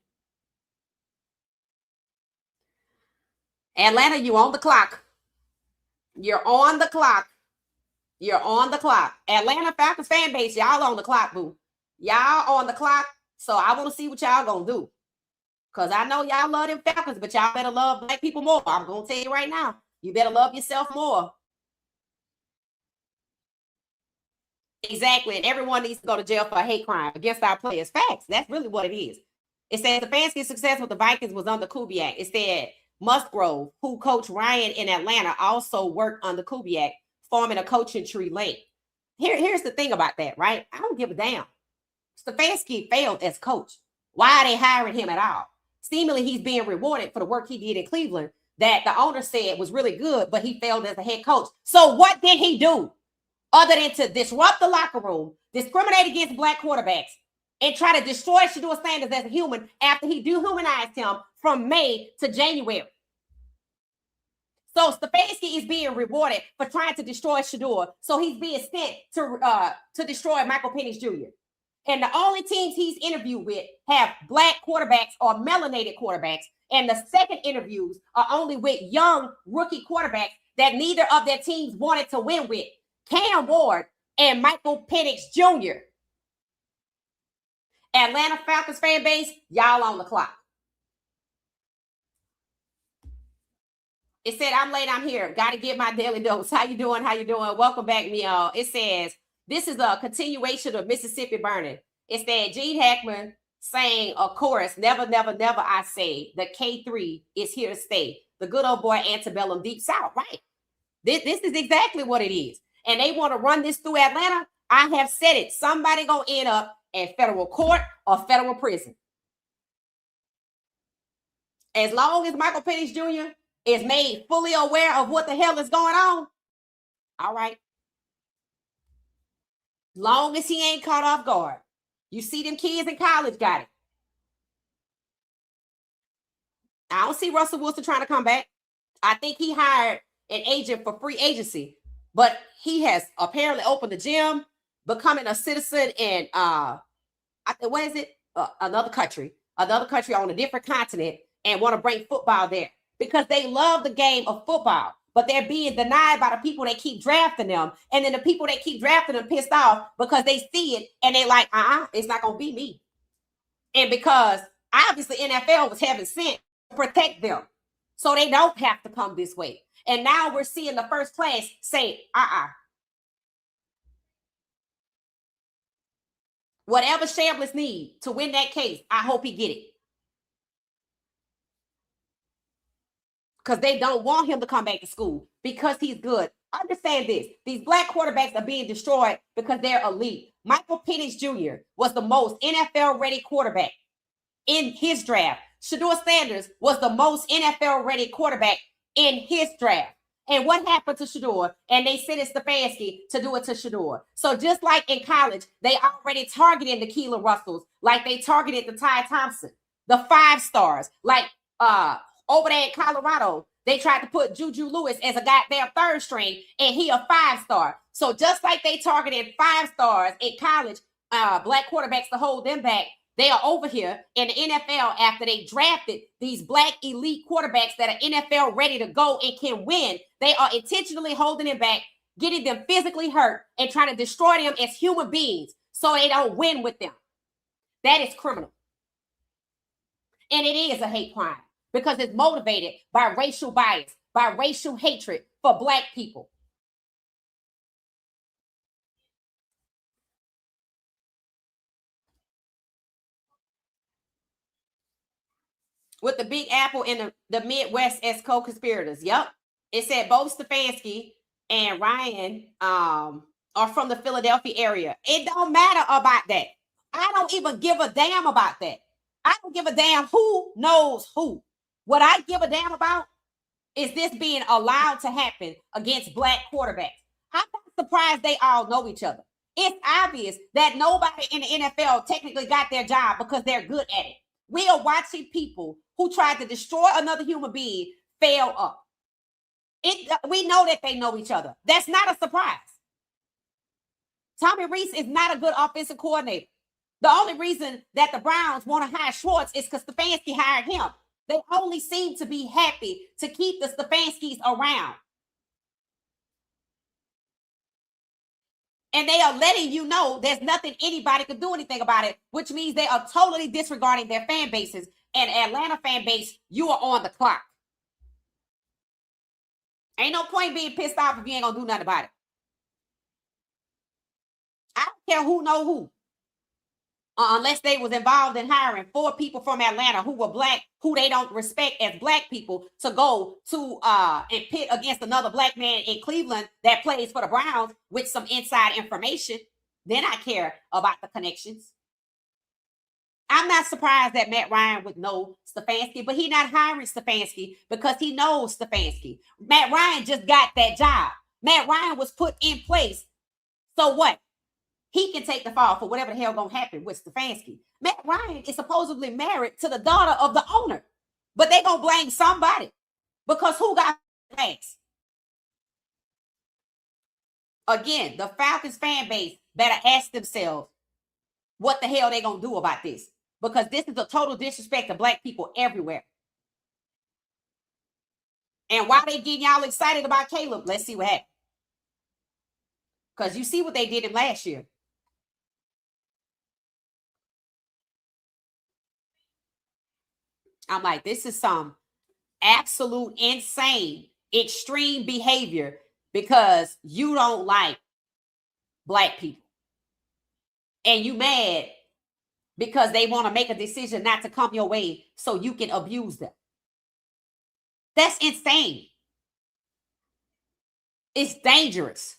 Atlanta, you on the clock. You're on the clock. You're on the clock. Atlanta Falcons fan base, y'all on the clock, boo. Y'all on the clock, so I want to see what y'all gonna do. Because I know y'all love them Falcons, but y'all better love black people more. I'm gonna tell you right now. You better love yourself more. Exactly. And everyone needs to go to jail for a hate crime against our players. Facts. That's really what it is. It says Stefanski's success with the Vikings was under Kubiak. It said Musgrove, who coached Ryan in Atlanta, also worked under Kubiak, forming a coaching tree link. Here's the thing about that, right? I don't give a damn. Stefanski failed as coach. Why are they hiring him at all? Seemingly, he's being rewarded for the work he did in Cleveland that the owner said was really good, but he failed as a head coach. So what did he do other than to disrupt the locker room, discriminate against black quarterbacks, and try to destroy Shedeur Sanders as a human after he dehumanized him from May to January? So Stefanski is being rewarded for trying to destroy Shedeur. So he's being sent to destroy Michael Penix Jr. And the only teams he's interviewed with have black quarterbacks or melanated quarterbacks. And the second interviews are only with young rookie quarterbacks that neither of their teams wanted to win with. Cam Ward and Michael Penix Jr. Atlanta Falcons fan base, y'all on the clock. It said, I'm late, I'm here. Got to get my daily dose. How you doing? How you doing? Welcome back, y'all. It says, this is a continuation of Mississippi Burning. It said, Gene Hackman saying a chorus, never, never, never I say, the K3 is here to stay. The good old boy antebellum deep south, right? This is exactly what it is. And they want to run this through Atlanta. I have said it. Somebody going to end up in federal court or federal prison. As long as Michael Penix Jr. is made fully aware of what the hell is going on, all right. Long as he ain't caught off guard. You see them kids in college got it. I don't see Russell Wilson trying to come back. I think he hired an agent for free agency, but he has apparently opened the gym, becoming a citizen in what is it? Another country on a different continent, and want to bring football there because they love the game of football. But they're being denied by the people that keep drafting them. And then the people that keep drafting them pissed off because they see it and they like, it's not going to be me. And because obviously NFL was having sent to protect them so they don't have to come this way. And now we're seeing the first class say, whatever Chambliss need to win that case, I hope he get it. Because they don't want him to come back to school because he's good. Understand this. These black quarterbacks are being destroyed because they're elite. Michael Penix Jr. was the most NFL-ready quarterback in his draft. Shedeur Sanders was the most NFL-ready quarterback in his draft. And what happened to Shedeur? And they sent it Stefanski to do it to Shedeur. So just like in college, they already targeted the Keelan Russells, like they targeted the Ty Thompson, the 5 stars, like over there in Colorado, they tried to put Juju Lewis as a goddamn 3rd string, and he a 5-star. So just like they targeted 5 stars in college, black quarterbacks to hold them back, they are over here in the NFL after they drafted these black elite quarterbacks that are NFL ready to go and can win. They are intentionally holding them back, getting them physically hurt, and trying to destroy them as human beings so they don't win with them. That is criminal. And it is a hate crime because it's motivated by racial bias, by racial hatred for black people. With the Big Apple and the Midwest as co-conspirators. Yep. It said both Stefanski and Ryan are from the Philadelphia area. It don't matter about that. I don't even give a damn about that. I don't give a damn who knows who. What I give a damn about is this being allowed to happen against black quarterbacks. I'm not surprised they all know each other. It's obvious that nobody in the NFL technically got their job because they're good at it. We are watching people who tried to destroy another human being fail up. We know that they know each other. That's not a surprise. Tommy Reese is not a good offensive coordinator. The only reason that the Browns want to hire Schwartz is because Stefanski hired him. They only seem to be happy to keep the Stefanskis around. And they are letting you know there's nothing anybody could do anything about it, which means they are totally disregarding their fan bases. And Atlanta fan base, you are on the clock. Ain't no point being pissed off if you ain't gonna do nothing about it. I don't care who know who. Unless they was involved in hiring 4 people from Atlanta who were black, who they don't respect as black people, to go to and pit against another black man in Cleveland that plays for the Browns with some inside information. Then I care about the connections. I'm not surprised that Matt Ryan would know Stefanski, but he's not hiring Stefanski because he knows Stefanski. Matt Ryan just got that job. Matt Ryan was put in place. So what? He can take the fall for whatever the hell gonna happen with Stefanski. Matt Ryan is supposedly married to the daughter of the owner, but they gonna blame somebody because who got last? Again, the Falcons fan base better ask themselves what the hell they gonna do about this, because this is a total disrespect to black people everywhere. And why they getting y'all excited about Caleb? Let's see what happens. Because you see what they did him last year. I'm like, this is some absolute insane, extreme behavior because you don't like black people. And you mad because they want to make a decision not to come your way so you can abuse them. That's insane. It's dangerous.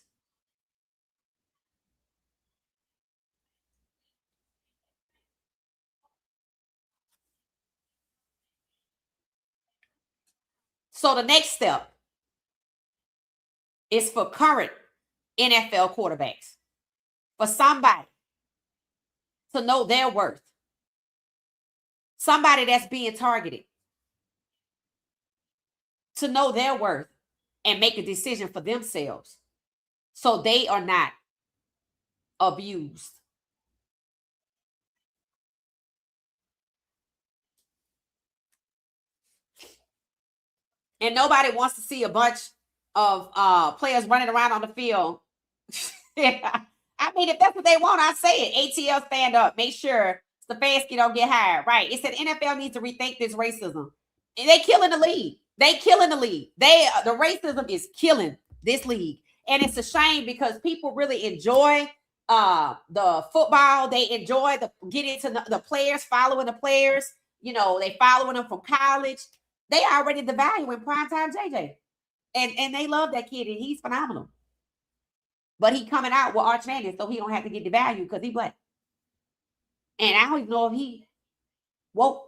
So the next step is for current NFL quarterbacks, for somebody to know their worth, somebody that's being targeted, to know their worth and make a decision for themselves so they are not abused. And nobody wants to see a bunch of players running around on the field. Yeah. I mean, if that's what they want, I say it. ATL, stand up. Make sure Stefanski don't get hired. Right. It said NFL needs to rethink this racism. And they killing the league. They killing the league. The racism is killing this league. And it's a shame because people really enjoy the football. They enjoy getting to the players, following the players. You know, they following them from college. They already devaluing primetime JJ. And they love that kid, and he's phenomenal. But he coming out with Arch Manning, so he don't have to get devalued because he black. And I don't even know if he woke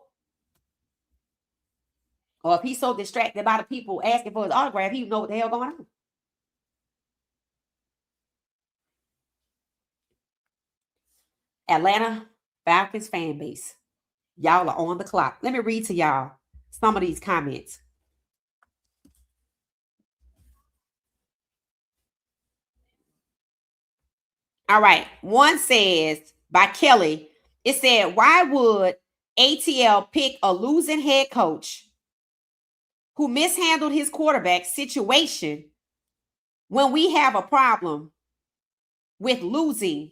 or if he's so distracted by the people asking for his autograph, he don't know what the hell going on. Atlanta Falcons fan base. Y'all are on the clock. Let me read to y'all some of these comments. All right. One says by Kelly, it said, why would ATL pick a losing head coach who mishandled his quarterback situation when we have a problem with losing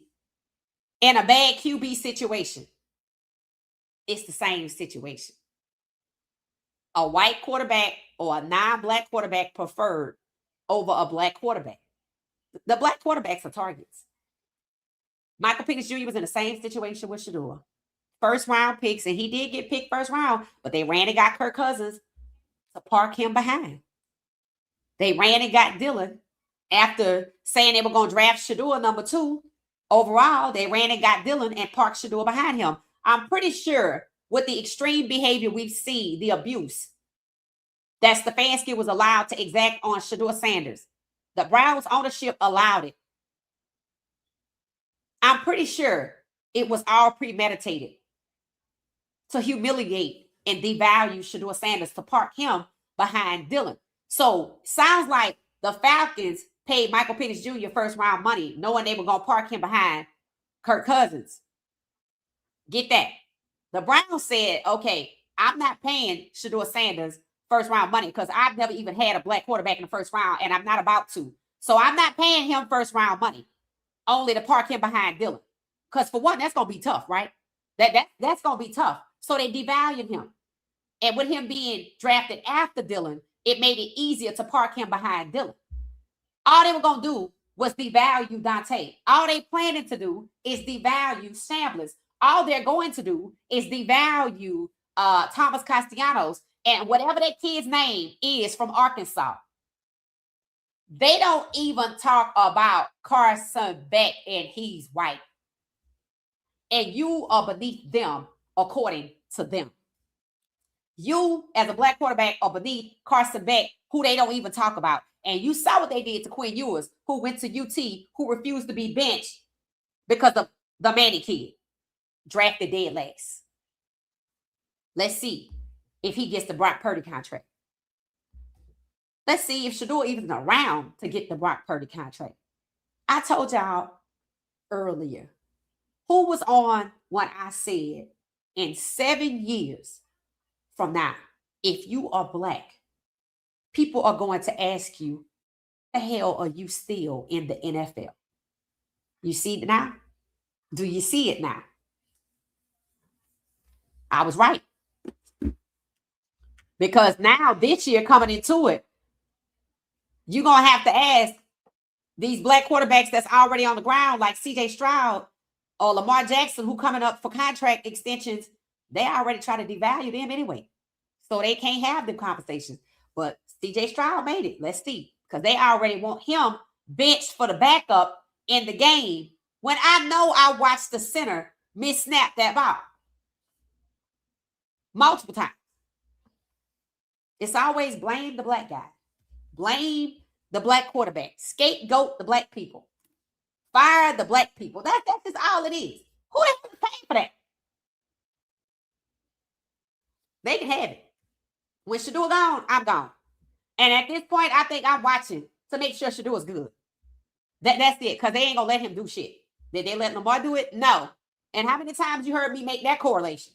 in a bad QB situation? It's the same situation. A white quarterback or a non-black quarterback preferred over a black quarterback. The black quarterbacks are targets. Michael Penix Jr. was in the same situation with Shedeur. First round picks, and he did get picked first round, but they ran and got Kirk Cousins to park him behind. They ran and got Dillon after saying they were going to draft Shedeur number 2. Overall, they ran and got Dillon and parked Shedeur behind him. I'm pretty sure with the extreme behavior we've seen, the abuse that Stefanski was allowed to exact on Shedeur Sanders, the Browns ownership allowed it. I'm pretty sure it was all premeditated to humiliate and devalue Shedeur Sanders, to park him behind Dillon. So sounds like the Falcons paid Michael Penix Jr. first round money, knowing they were going to park him behind Kirk Cousins. Get that. The Browns said, okay, I'm not paying Shedeur Sanders first round money because I've never even had a black quarterback in the first round, and I'm not about to. So I'm not paying him first round money. only to park him behind Dylan. Because for one, that's going to be tough, right? That's going to be tough. So they devalued him. And with him being drafted after Dylan, it made it easier to park him behind Dylan. All they were going to do was devalue Dante. All they planning to do is devalue Shamblers. All they're going to do is devalue Thomas Castellanos and whatever that kid's name is from Arkansas. They don't even talk about Carson Beck and he's white. And you are beneath them according to them. You, as a black quarterback, are beneath Carson Beck, who they don't even talk about. And you saw what they did to Quinn Ewers, who went to UT, who refused to be benched because of the Manny kid, drafted dead last. Let's see if he gets the Brock Purdy contract. Let's see if Shedeur even around to get the Brock Purdy contract. I told y'all earlier, who was on when I said in 7 years from now, if you are black, people are going to ask you, the hell are you still in the NFL? You see it now? Do you see it now? I was right. Because now this year coming into it, you're going to have to ask these black quarterbacks that's already on the ground, like CJ Stroud or Lamar Jackson, who coming up for contract extensions, they already try to devalue them anyway. So they can't have them conversations. But CJ Stroud made it. Let's see. Because they already want him benched for the backup in the game when I know I watched the center miss-snap that ball multiple times. It's always blame the black guy. Blame the black quarterback. Scapegoat the black people. Fire the black people. That's just all it is. Who the hell is paying for that? They can have it. When Shedeur gone, I'm gone. And at this point, I think I'm watching to make sure Shedeur is good. That's it, because they ain't going to let him do shit. Did they let Lamar do it? No. And how many times you heard me make that correlation?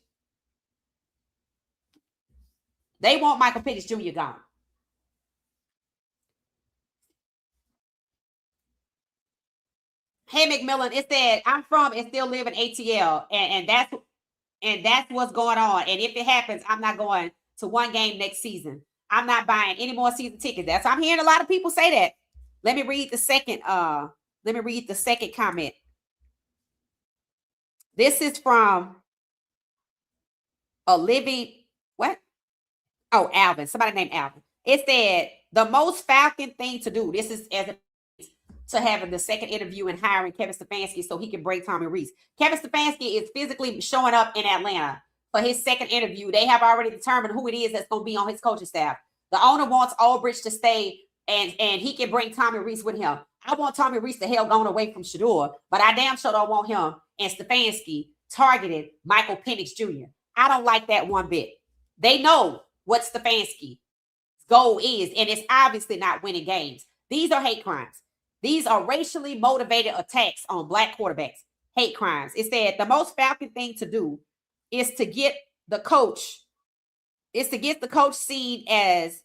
They want Michael Penix Jr. gone. Hey, McMillan, it said, I'm from and still live in ATL. And that's what's going on. And if it happens, I'm not going to one game next season. I'm not buying any more season tickets. I'm hearing a lot of people say that. Let me read the second comment. This is from a living, what? Oh, Alvin. Somebody named Alvin. It said the most Falcon thing to do. This is as to having the second interview and hiring Kevin Stefanski so he can break Tommy Rees. Kevin Stefanski is physically showing up in Atlanta for his second interview. They have already determined who it is that's going to be on his coaching staff. The owner wants Aldridge to stay, and he can bring Tommy Rees with him. I want Tommy Rees the hell going away from Shedeur, but I damn sure don't want him and Stefanski targeted Michael Penix Jr. I don't like that one bit. They know what Stefanski's goal is, and it's obviously not winning games. These are hate crimes. These are racially motivated attacks on black quarterbacks. Hate crimes. It said the most Falcon thing to do is to get the coach seen as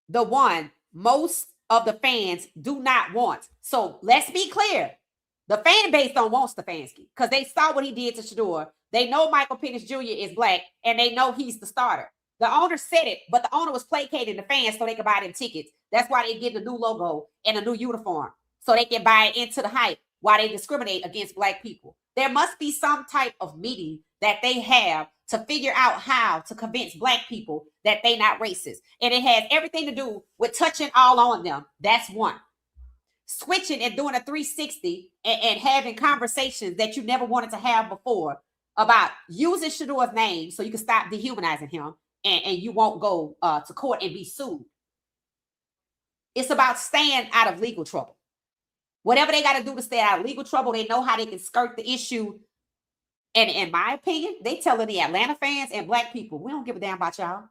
the one most of the fans do not want. So let's be clear. The fan base don't want Stefanski because they saw what he did to Shedeur. They know Michael Penix Jr. is black, and they know he's the starter. The owner said it, but the owner was placating the fans so they could buy them tickets. That's why they get a new logo and a new uniform, so they can buy into the hype while they discriminate against black people. There must be some type of meeting that they have to figure out how to convince black people that they're not racist. And it has everything to do with touching all on them. That's one. Switching and doing a 360 and having conversations that you never wanted to have before about using Shedeur's name so you can stop dehumanizing him and you won't go to court and be sued. It's about staying out of legal trouble. Whatever they got to do to stay out of legal trouble, they know how they can skirt the issue. And in my opinion, they telling the Atlanta fans and black people, we don't give a damn about y'all.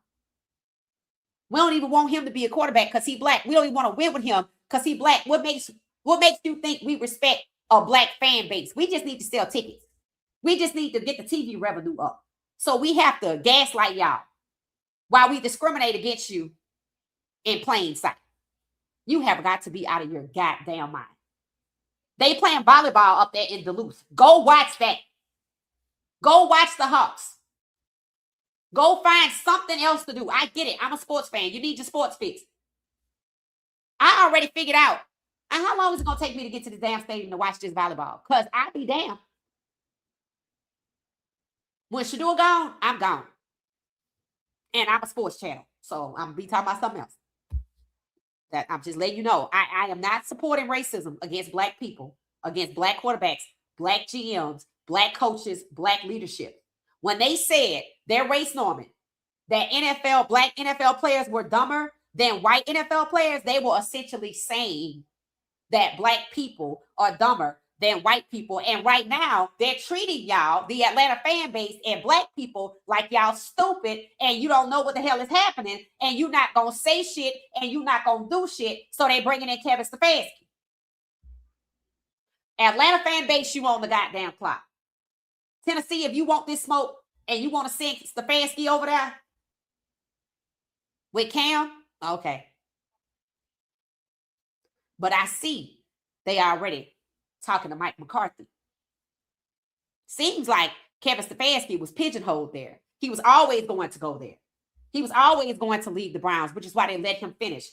We don't even want him to be a quarterback because he's black. We don't even want to win with him because he's black. What makes you think we respect a black fan base? We just need to sell tickets. We just need to get the TV revenue up. So we have to gaslight y'all while we discriminate against you in plain sight. You have got to be out of your goddamn mind. They playing volleyball up there in Duluth. Go watch that. Go watch the Hawks. Go find something else to do. I get it. I'm a sports fan. You need your sports fix. I already figured out. And how long is it going to take me to get to the damn stadium to watch this volleyball? Because I'll be damn. When Shedeur gone, I'm gone. And I'm a sports channel. So I'm going to be talking about something else. That I'm just letting you know. I am not supporting racism against black people, against black quarterbacks, black GMs, black coaches, black leadership. When they said their race norming, that black NFL players were dumber than white NFL players, they were essentially saying that black people are dumber than white people. And right now, they're treating y'all, the Atlanta fan base and black people, like y'all stupid and you don't know what the hell is happening and you're not going to say shit and you're not going to do shit. So they bringing in Kevin Stefanski. Atlanta fan base, you on the goddamn clock. Tennessee, if you want this smoke and you want to send Stefanski over there with Cam, okay. But I see they already talking to Mike McCarthy. Seems like Kevin Stefanski was pigeonholed there. He was always going to go there. He was always going to leave the Browns, which is why they let him finish.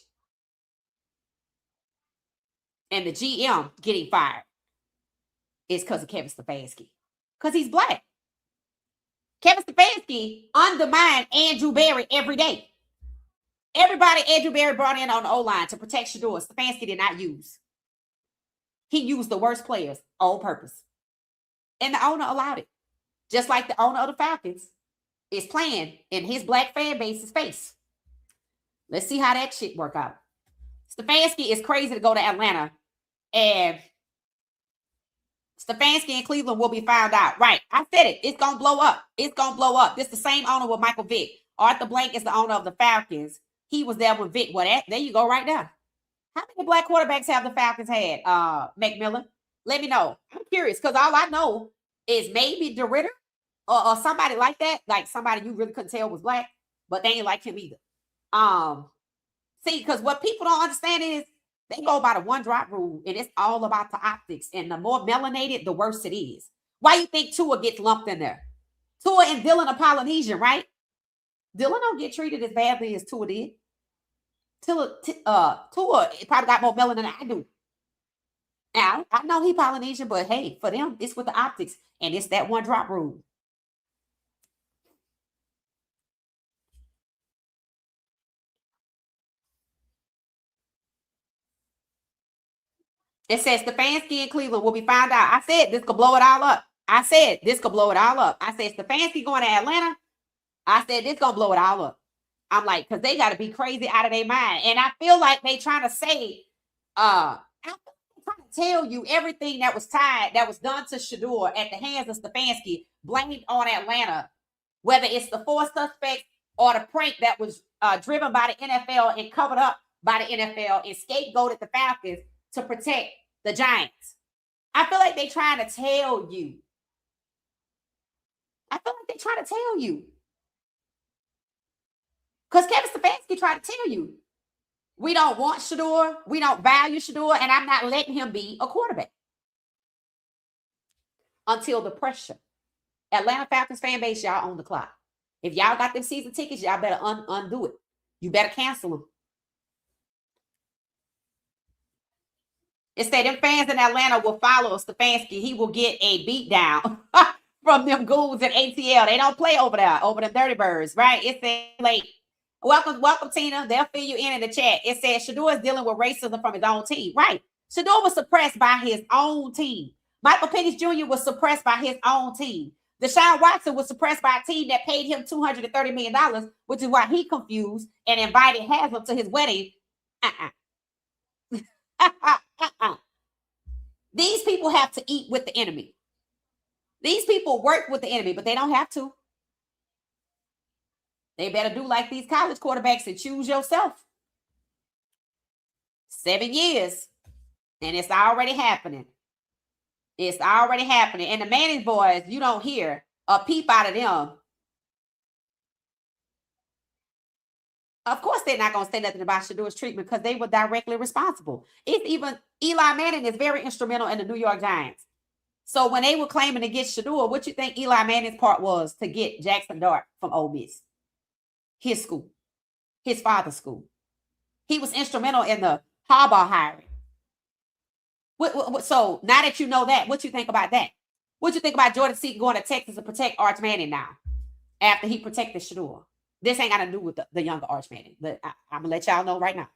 And the GM getting fired is because of Kevin Stefanski. Because he's black. Kevin Stefanski undermined Andrew Berry every day. Everybody Andrew Berry brought in on the O-line to protect Shedeur, Stefanski did not use. He used the worst players on purpose. And the owner allowed it. Just like the owner of the Falcons is playing in his black fan base's face. Let's see how that shit work out. Stefanski is crazy to go to Atlanta. And Stefanski in Cleveland will be found out. Right. I said it. It's going to blow up. It's going to blow up. This is the same owner with Michael Vick. Arthur Blank is the owner of the Falcons. He was there with Vick. Well, there you go right there. How many black quarterbacks have the Falcons had, McMillan? Let me know. I'm curious because all I know is maybe DeRitter or somebody like that, like somebody you really couldn't tell was black, but they ain't like him either. See, because what people don't understand is they go by the one drop rule, and it's all about the optics. And the more melanated, the worse it is. Why you think Tua gets lumped in there? Tua and Dylan are Polynesian, right? Dylan don't get treated as badly as Tua did. Tua probably got more melanin than I do. Now, I know he Polynesian, but hey, for them, it's with the optics, and it's that one drop rule. It says Stefanski in Cleveland will be found out. I said this could blow it all up. I said this could blow it all up. I said Stefanski going to Atlanta. I said this gonna blow it all up. I'm like, because they got to be crazy out of their mind. And I feel like they trying to say, I'm trying to tell you everything that was done to Shedeur at the hands of Stefanski, blamed on Atlanta, whether it's the four suspects or the prank that was driven by the NFL and covered up by the NFL and scapegoated the Falcons to protect the Giants. I feel like they trying to tell you. Because Kevin Stefanski tried to tell you, we don't want Shedeur, we don't value Shedeur, and I'm not letting him be a quarterback. Until the pressure. Atlanta Falcons fan base, y'all on the clock. If y'all got them season tickets, y'all better undo it. You better cancel them. Instead, them fans in Atlanta will follow Stefanski. He will get a beat down from them ghouls at ATL. They don't play over there, over them dirty birds, right? It's late. Welcome, Tina. They'll fill you in the chat. It says Shedeur is dealing with racism from his own team. Right. Shedeur was suppressed by his own team. Michael Penix Jr. was suppressed by his own team. Deshaun Watson was suppressed by a team that paid him $230 million, which is why he confused and invited Haslam to his wedding. These people have to eat with the enemy. These people work with the enemy, but they don't have to. They better do like these college quarterbacks and choose yourself. 7 years. And it's already happening. It's already happening. And the Manning boys, you don't hear a peep out of them Of course, they're not going to say nothing about Shedeur's treatment because they were directly responsible. It's even Eli Manning is very instrumental in the New York Giants. So when they were claiming to get Shedeur, what you think Eli Manning's part was to get Jackson Dart from Ole Miss? His school, his father's school. He was instrumental in the Harbaugh hiring. So now that you know that, what you think about that? What you think about Jordan Seaton going to Texas to protect Arch Manning now after he protected Shedeur? This ain't got to do with the younger Arch Manning. But I'm going to let y'all know right now.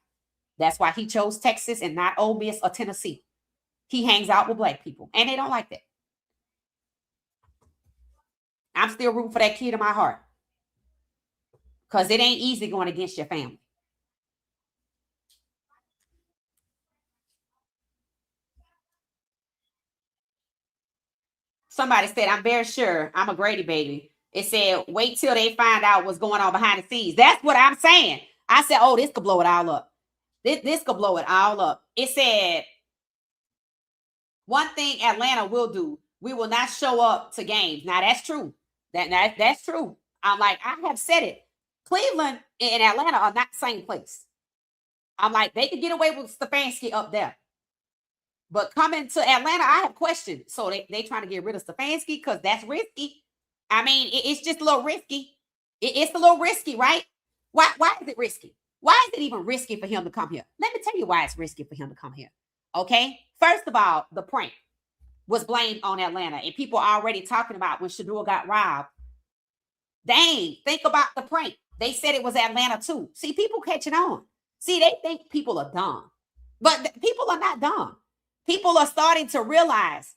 That's why he chose Texas and not Ole Miss or Tennessee. He hangs out with black people, and they don't like that. I'm still rooting for that kid in my heart because it ain't easy going against your family. Somebody said, I'm very sure I'm a Grady baby. It said, wait till they find out what's going on behind the scenes. That's what I'm saying. I said, oh, this could blow it all up. This could blow it all up. It said, one thing Atlanta will do, we will not show up to games. Now, that's true. That's true. I'm like, I have said it. Cleveland and Atlanta are not the same place. I'm like, they could get away with Stefanski up there. But coming to Atlanta, I have questions. So they trying to get rid of Stefanski because that's risky. I mean, it's just a little risky. It's a little risky, right? Why is it risky? Why is it even risky for him to come here? Let me tell you why it's risky for him to come here. Okay? First of all, the prank was blamed on Atlanta. And people are already talking about when Shedeur got robbed. Dang, think about the prank. They said it was Atlanta too. See, people catching on. See, they think people are dumb. But people are not dumb. People are starting to realize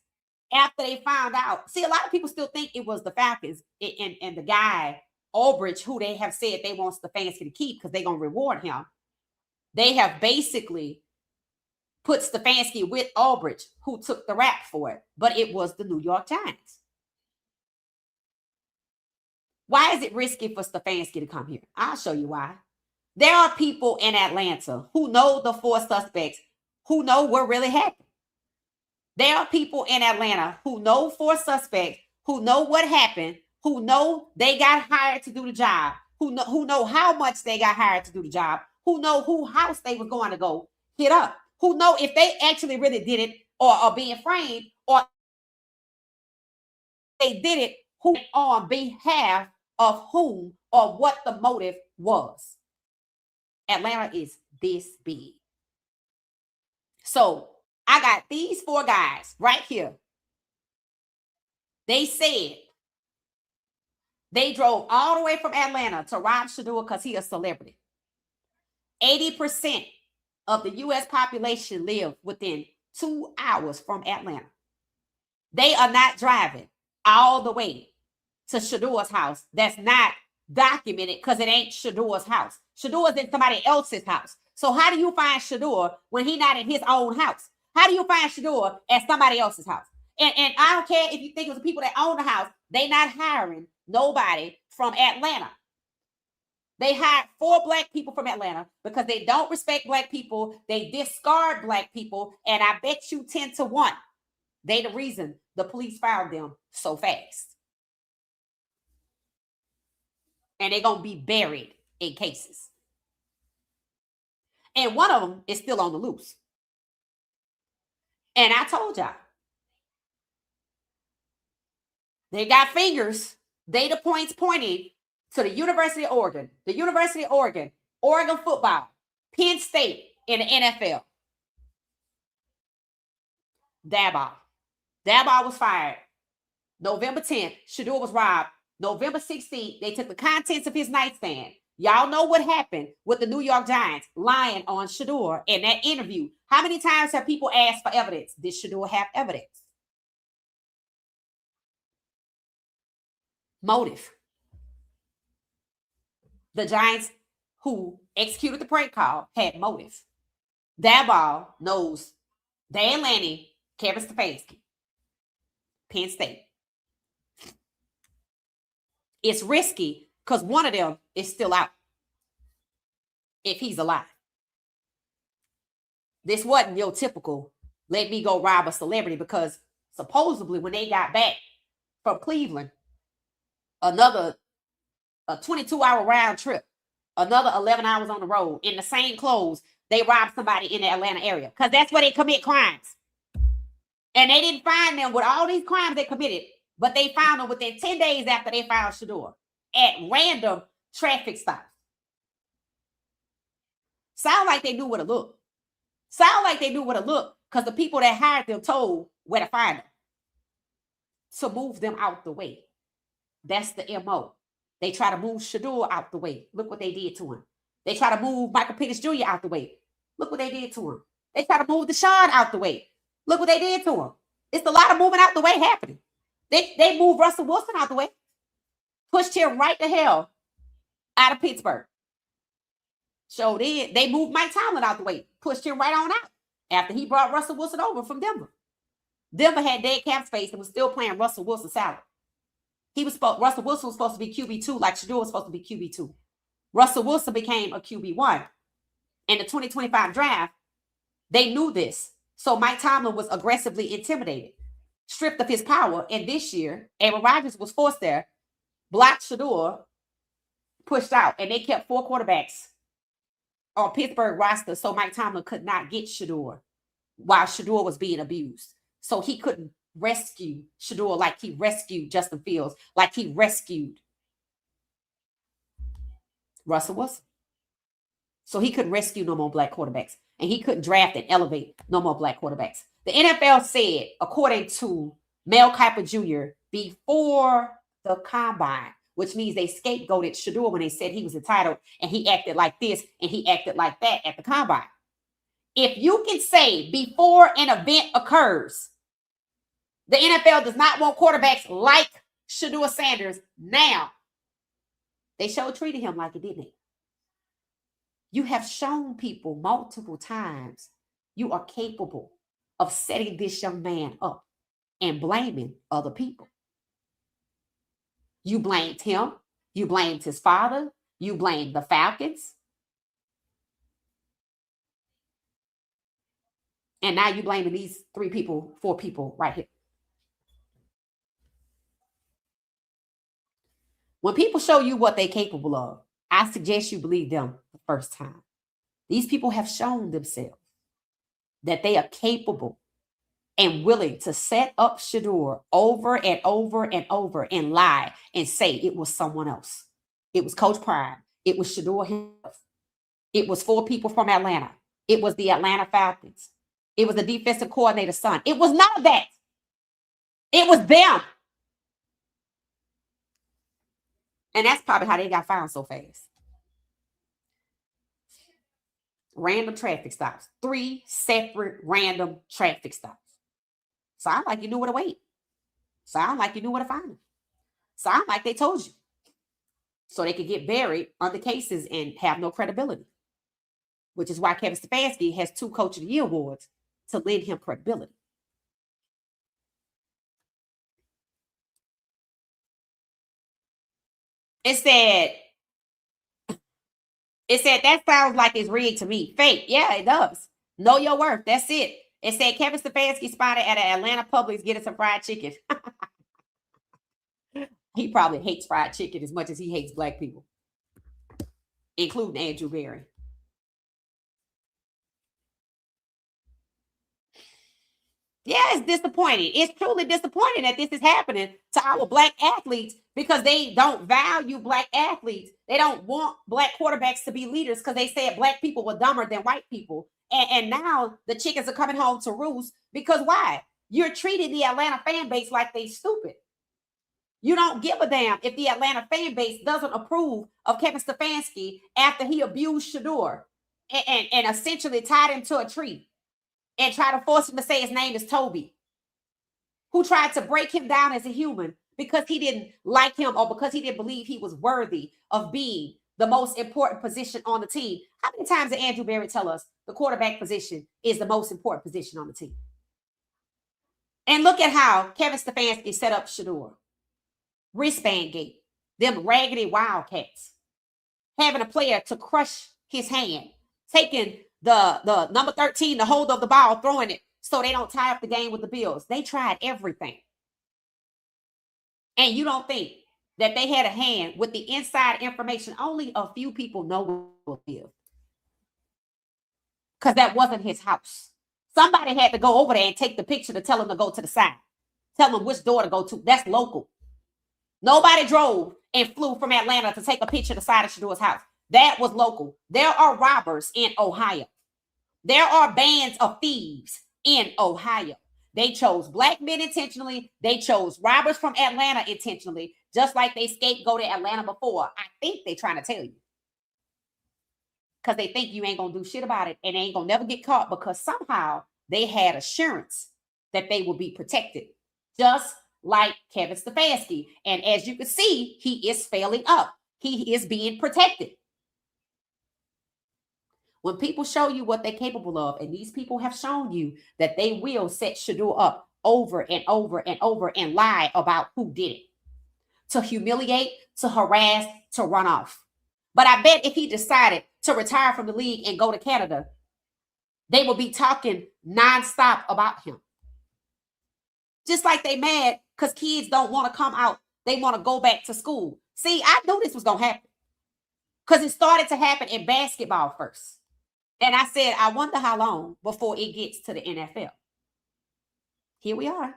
after they found out. See, a lot of people still think it was the Falcons and the guy, Albridge, who they have said they want Stefanski to keep because they're going to reward him. They have basically put Stefanski with Albridge, who took the rap for it. But it was the New York Giants. Why is it risky for Stefanski to come here? I'll show you why. There are people in Atlanta who know the 4 suspects, who know what really happened. There are people in Atlanta who know 4 suspects, who know what happened, who know they got hired to do the job, who know how much they got hired to do the job, who know who house they were going to go hit up, who know if they actually really did it or are being framed or they did it who on behalf of whom or what the motive was. Atlanta is this big. So I got these 4 guys right here. They said they drove all the way from Atlanta to rob Shedeur because he's a celebrity. 80% of the U.S. population live within 2 hours from Atlanta. They are not driving all the way to Shedeur's house. That's not documented because it ain't Shedeur's house. Shedeur's in somebody else's house. So how do you find Shedeur when he's not in his own house? How do you find Shedeur at somebody else's house? And I don't care if you think it was the people that own the house. They not hiring nobody from Atlanta. They hired 4 black people from Atlanta because they don't respect black people. They discard black people. And I bet you 10 to 1, they the reason the police found them so fast. And they're going to be buried in cases. And one of them is still on the loose. And I told y'all, they got fingers, data points pointing to the University of Oregon, Oregon football, Penn State in the NFL. Daboll was fired November 10th. Shedeur was robbed November 16th. They took the contents of his nightstand. Y'all know what happened with the New York Giants lying on Shedeur in that interview. How many times have people asked for evidence? Did Shedeur have evidence? Motive. The Giants who executed the prank call had motive. Daboll knows Dan Lanning, Kevin Stefanski, Penn State. It's risky because one of them is still out if he's alive. This wasn't your typical let me go rob a celebrity because supposedly when they got back from Cleveland, a 22-hour round trip, Another 11 hours on the road in the same clothes. They robbed somebody in the Atlanta area because that's where they commit crimes. And they didn't find them with all these crimes they committed, but they found them within 10 days after they found Shedeur at random traffic stops. Sound like they knew where to look. Sound like they knew where to look because the people that hired them told where to find them to move them out the way. That's the MO. They try to move Shedeur out the way. Look what they did to him. They try to move Michael Penix Jr. out the way. Look what they did to him. They try to move Deshaun out the way. Look what they did to him. It's a lot of moving out the way happening. They moved Russell Wilson out the way. Pushed him right the hell out of Pittsburgh. So they moved Mike Tomlin out the way. Pushed him right on out after he brought Russell Wilson over from Denver. Denver had dead cap space and was still playing Russell Wilson's salary. Russell Wilson was supposed to be QB2 like Shedeur was supposed to be QB2. Russell Wilson became a QB1. In the 2025 draft, they knew this. So Mike Tomlin was aggressively intimidated, stripped of his power. And this year, Aaron Rodgers was forced there, blocked Shedeur, pushed out. And they kept 4 quarterbacks on Pittsburgh roster so Mike Tomlin could not get Shedeur while Shedeur was being abused. So he couldn't rescue Shedeur like he rescued Justin Fields, like he rescued Russell Wilson. So he couldn't rescue no more black quarterbacks. And he couldn't draft and elevate no more black quarterbacks. The NFL said, according to Mel Kiper Jr., before the combine, which means they scapegoated Shedeur when they said he was entitled and he acted like this and he acted like that at the combine. If you can say before an event occurs, the NFL does not want quarterbacks like Shedeur Sanders now, they sure treated him like it, didn't they? You have shown people multiple times you are capable of setting this young man up and blaming other people. You blamed him. You blamed his father. You blamed the Falcons. And now you're blaming these 4 people right here. When people show you what they're capable of, I suggest you believe them the first time. These people have shown themselves that they are capable and willing to set up Shedeur over and over and over and lie and say it was someone else. It was Coach Prime. It was Shedeur himself. It was 4 people from Atlanta. It was the Atlanta Falcons. It was the defensive coordinator's son. It was none of that. It was them. And that's probably how they got found so fast. Random traffic stops. 3 separate random traffic stops. Sound like you knew where to wait. Sound like you knew where to find them. Sound like they told you. So they could get buried under cases and have no credibility. Which is why Kevin Stefanski has 2 Coach of the Year awards to lend him credibility. It said, that sounds like it's rigged to me. Fake. Yeah, it does. Know your worth. That's it. It said Kevin Stefanski spotted at an Atlanta Publix getting some fried chicken. He probably hates fried chicken as much as he hates black people, including Andrew Berry. Yeah, it's disappointing. It's truly disappointing that this is happening to our black athletes because they don't value black athletes. They don't want black quarterbacks to be leaders because they said black people were dumber than white people. And now the chickens are coming home to roost because why? You're treating the Atlanta fan base like they stupid. You don't give a damn if the Atlanta fan base doesn't approve of Kevin Stefanski after he abused Shedeur and essentially tied him to a tree. And try to force him to say his name is Toby, who tried to break him down as a human because he didn't like him or because he didn't believe he was worthy of being the most important position on the team. How many times did Andrew Berry tell us the quarterback position is the most important position on the team? And look at how Kevin Stefanski set up Shedeur. Wristband gate, them raggedy Wildcats, having a player to crush his hand, taking the number 13, the hold of the ball, throwing it so they don't tie up the game with the Bills. They tried everything. And you don't think that they had a hand with the inside information. Only a few people know where he lived, because that wasn't his house. Somebody had to go over there and take the picture to tell him to go to the side. Tell him which door to go to. That's local. Nobody drove and flew from Atlanta to take a picture of the side of Shedeur's house. That was local. There are robbers in Ohio. There are bands of thieves in Ohio. They chose black men intentionally. They chose robbers from Atlanta intentionally, just like they scapegoated Atlanta before. I think they're trying to tell you, because they think you ain't going to do shit about it and they ain't going to never get caught, because somehow they had assurance that they will be protected, just like Kevin Stefanski. And as you can see, he is failing up. He is being protected. When people show you what they're capable of, and these people have shown you that they will set Shedeur up over and over and over and lie about who did it, to humiliate, to harass, to run off. But I bet if he decided to retire from the league and go to Canada, they will be talking nonstop about him. Just like they mad because kids don't want to come out. They want to go back to school. See, I knew this was going to happen, because it started to happen in basketball first. And I said, I wonder how long before it gets to the NFL. Here we are.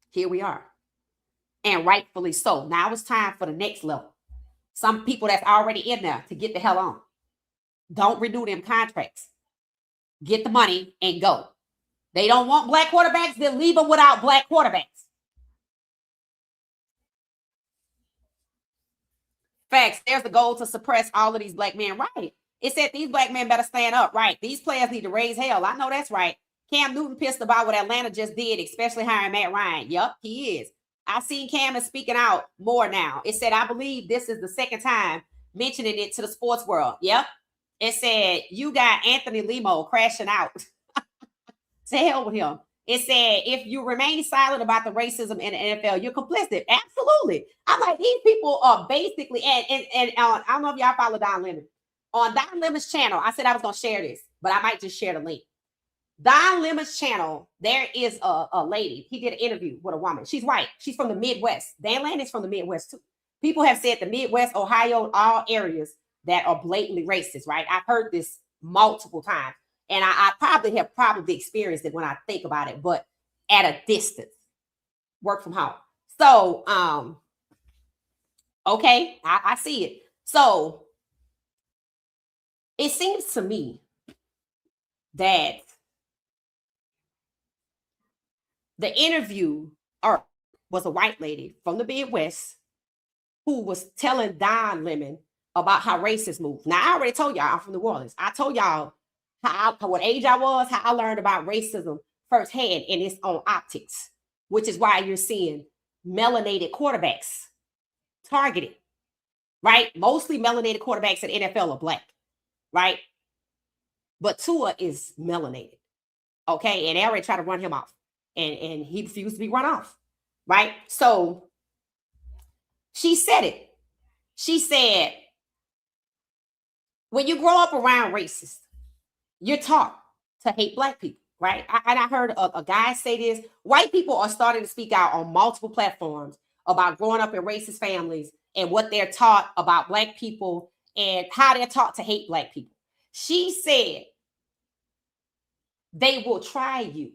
Here we are. And rightfully so. Now it's time for the next level. Some people that's already in there to get the hell on. Don't renew them contracts. Get the money and go. They don't want black quarterbacks, then leave them without black quarterbacks. Facts. There's the goal to suppress all of these black men. Right. It said these black men better stand up. Right. These players need to raise hell. I know that's right. Cam Newton pissed about what Atlanta just did, especially hiring Matt Ryan. Yup, he is. I've seen Cam is speaking out more now. It said, I believe this is the second time mentioning it to the sports world. Yep. It said, you got Anthony Limo crashing out. To hell with him. It said, if you remain silent about the racism in the NFL, you're complicit. Absolutely. I'm like, these people are basically, and I don't know if y'all follow Don Lemon. On Don Lemon's channel, I said I was going to share this, but I might just share the link. Don Lemon's channel, there is a lady. He did an interview with a woman. She's white. She's from the Midwest. Dan Land is from the Midwest too. People have said the Midwest, Ohio, all areas that are blatantly racist, right? I've heard this multiple times. And I probably have experienced it when I think about it, but at a distance, work from home. So, okay, I see it. So it seems to me that the interview was a white lady from the Midwest who was telling Don Lemon about how racists move. Now, I already told y'all I'm from New Orleans. I told y'all what age I was, how I learned about racism firsthand, and it's on optics, which is why you're seeing melanated quarterbacks targeted, right? Mostly melanated quarterbacks in NFL are black, right? But Tua is melanated, okay? And they already tried to run him off, and he refused to be run off, right? So she said it. She said, when you grow up around racists, you're taught to hate black people, right? And I heard a guy say this. White people are starting to speak out on multiple platforms about growing up in racist families and what they're taught about black people and how they're taught to hate black people. She said, they will try you.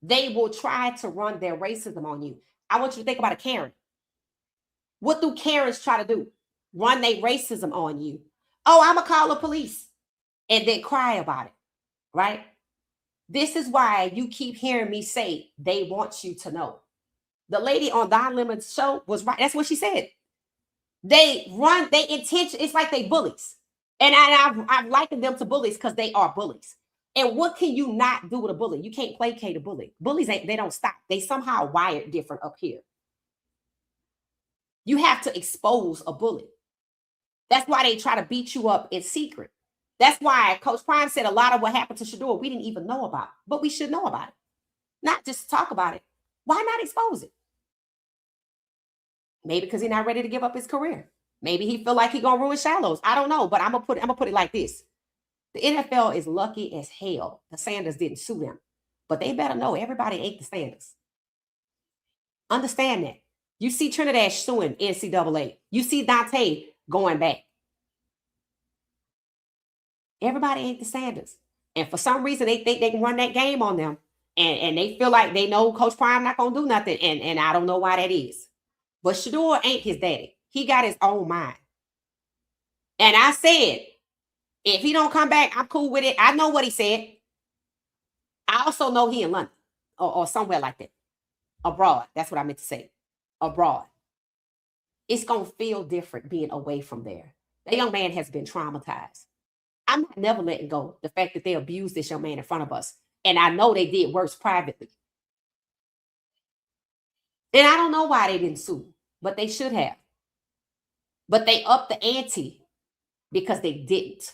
They will try to run their racism on you. I want you to think about a Karen. What do Karens try to do? Run their racism on you. Oh, I'm going to call the police. And then cry about it, right? This is why you keep hearing me say they want you to know. The lady on Don Lemon's show was right. That's what she said. They intention. It's like they bullies. And I've likened them to bullies because they are bullies. And what can you not do with a bully? You can't placate a bully. Bullies, they don't stop. They somehow wired different up here. You have to expose a bully. That's why they try to beat you up in secret. That's why Coach Prime said a lot of what happened to Shedeur we didn't even know about, but we should know about it. Not just talk about it. Why not expose it? Maybe because he's not ready to give up his career. Maybe he feel like he's gonna ruin Shallows. I don't know, but I'm gonna put it like this. The NFL is lucky as hell the Sanders didn't sue them, but they better know everybody ate the Sanders. Understand that. You see Trinidad suing NCAA. You see Dante going back. Everybody ain't the Sanders. And for some reason, they think they can run that game on them. And they feel like they know Coach Prime not going to do nothing. And I don't know why that is. But Shedeur ain't his daddy. He got his own mind. And I said, if he don't come back, I'm cool with it. I know what he said. I also know he in London or somewhere like that. Abroad. That's what I meant to say. Abroad. It's going to feel different being away from there. That young man has been traumatized. I'm not never letting go the fact that they abused this young man in front of us. And I know they did worse privately. And I don't know why they didn't sue, but they should have. But they upped the ante because they didn't.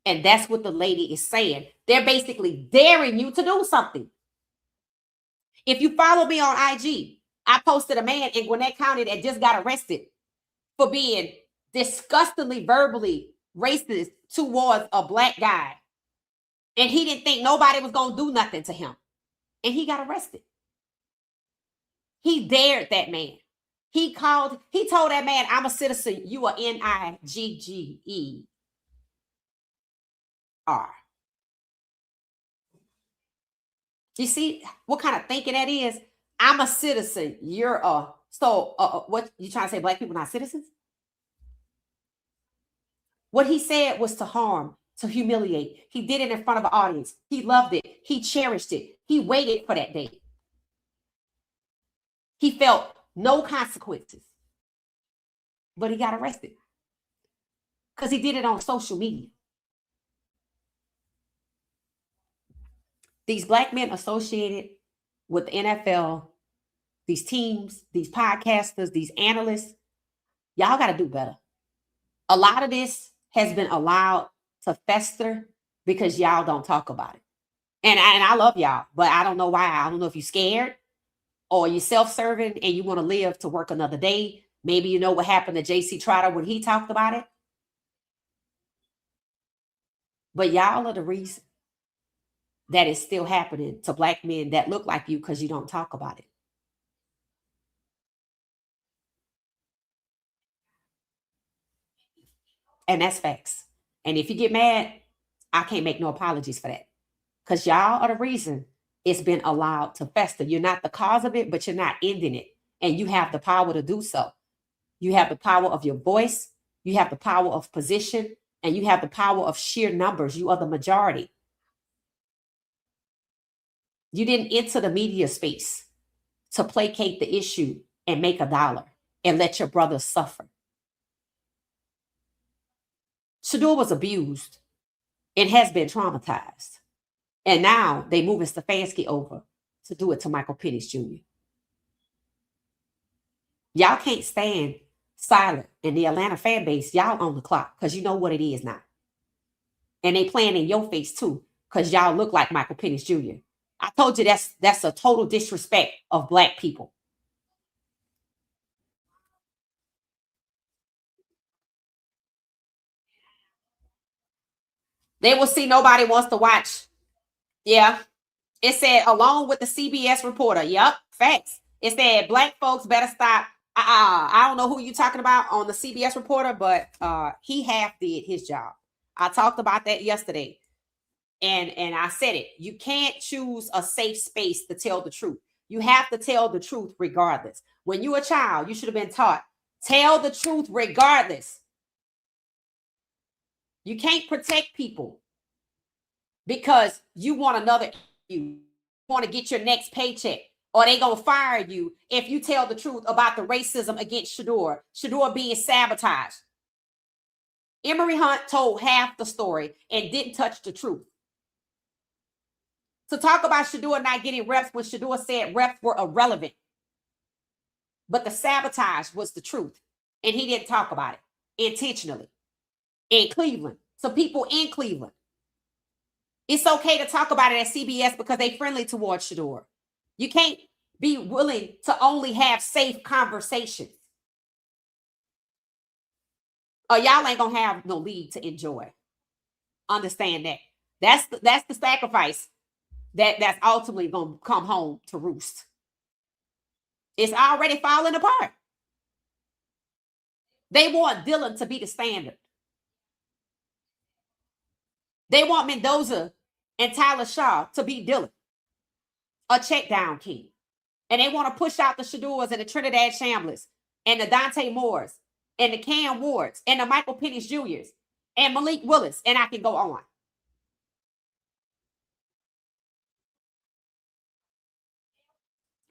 And that's what the lady is saying. They're basically daring you to do something. If you follow me on IG, I posted a man in Gwinnett County that just got arrested for being disgustingly verbally racist towards a black guy. And he didn't think nobody was going to do nothing to him. And he got arrested. He dared that man. He told that man, I'm a citizen. You are Nigger. You see what kind of thinking that is? I'm a citizen. You're a, what you trying to say? Black people not citizens? What he said was to harm, to humiliate. He did it in front of an audience. He loved it. He cherished it. He waited for that day. He felt no consequences. But he got arrested because he did it on social media. These black men associated with the NFL, these teams, these podcasters, these analysts, y'all got to do better. A lot of this has been allowed to fester because y'all don't talk about it. And I love y'all, but I don't know why. I don't know if you're scared or you're self-serving and you want to live to work another day. Maybe you know what happened to J.C. Trotter when he talked about it. But y'all are the reason that is still happening to black men that look like you because you don't talk about it. And that's facts. And if you get mad, I can't make no apologies for that. Because y'all are the reason it's been allowed to fester. You're not the cause of it, but you're not ending it. And you have the power to do so. You have the power of your voice. You have the power of position. And you have the power of sheer numbers. You are the majority. You didn't enter the media space to placate the issue and make $1 and let your brothers suffer. Shedeur was abused and has been traumatized. And now they moving Stefanski over to do it to Michael Penix Jr. Y'all can't stand silent in the Atlanta fan base. Y'all on the clock because you know what it is now. And they playing in your face too because y'all look like Michael Penix Jr. I told you that's a total disrespect of black people. They will see nobody wants to watch. Yeah. It said, along with the CBS reporter. Yep. Facts. It said, black folks better stop. I don't know who you talking about on the CBS reporter, but he half did his job. I talked about that yesterday. And I said it. You can't choose a safe space to tell the truth. You have to tell the truth regardless. When you're a child, you should have been taught, tell the truth regardless. You can't protect people because you want another, you want to get your next paycheck, or they gonna fire you if you tell the truth about the racism against Shedeur being sabotaged. Emory Hunt told half the story and didn't touch the truth. To talk about Shedeur not getting reps when Shedeur said reps were irrelevant. But the sabotage was the truth. And he didn't talk about it intentionally. In Cleveland. So people in Cleveland. It's okay to talk about it at CBS because they're friendly towards Shedeur. You can't be willing to only have safe conversations. Or y'all ain't going to have no league to enjoy. Understand that. That's the sacrifice that's ultimately going to come home to roost. It's already falling apart. They want Dillon to be the standard. They want Mendoza and Tyler Shaw to be Dillon, a check down king. And they want to push out the Shedeurs and the Trinidad Shamblers and the Dante Moores and the Cam Wards and the Michael Penix Jr.'s and Malik Willis, and I can go on.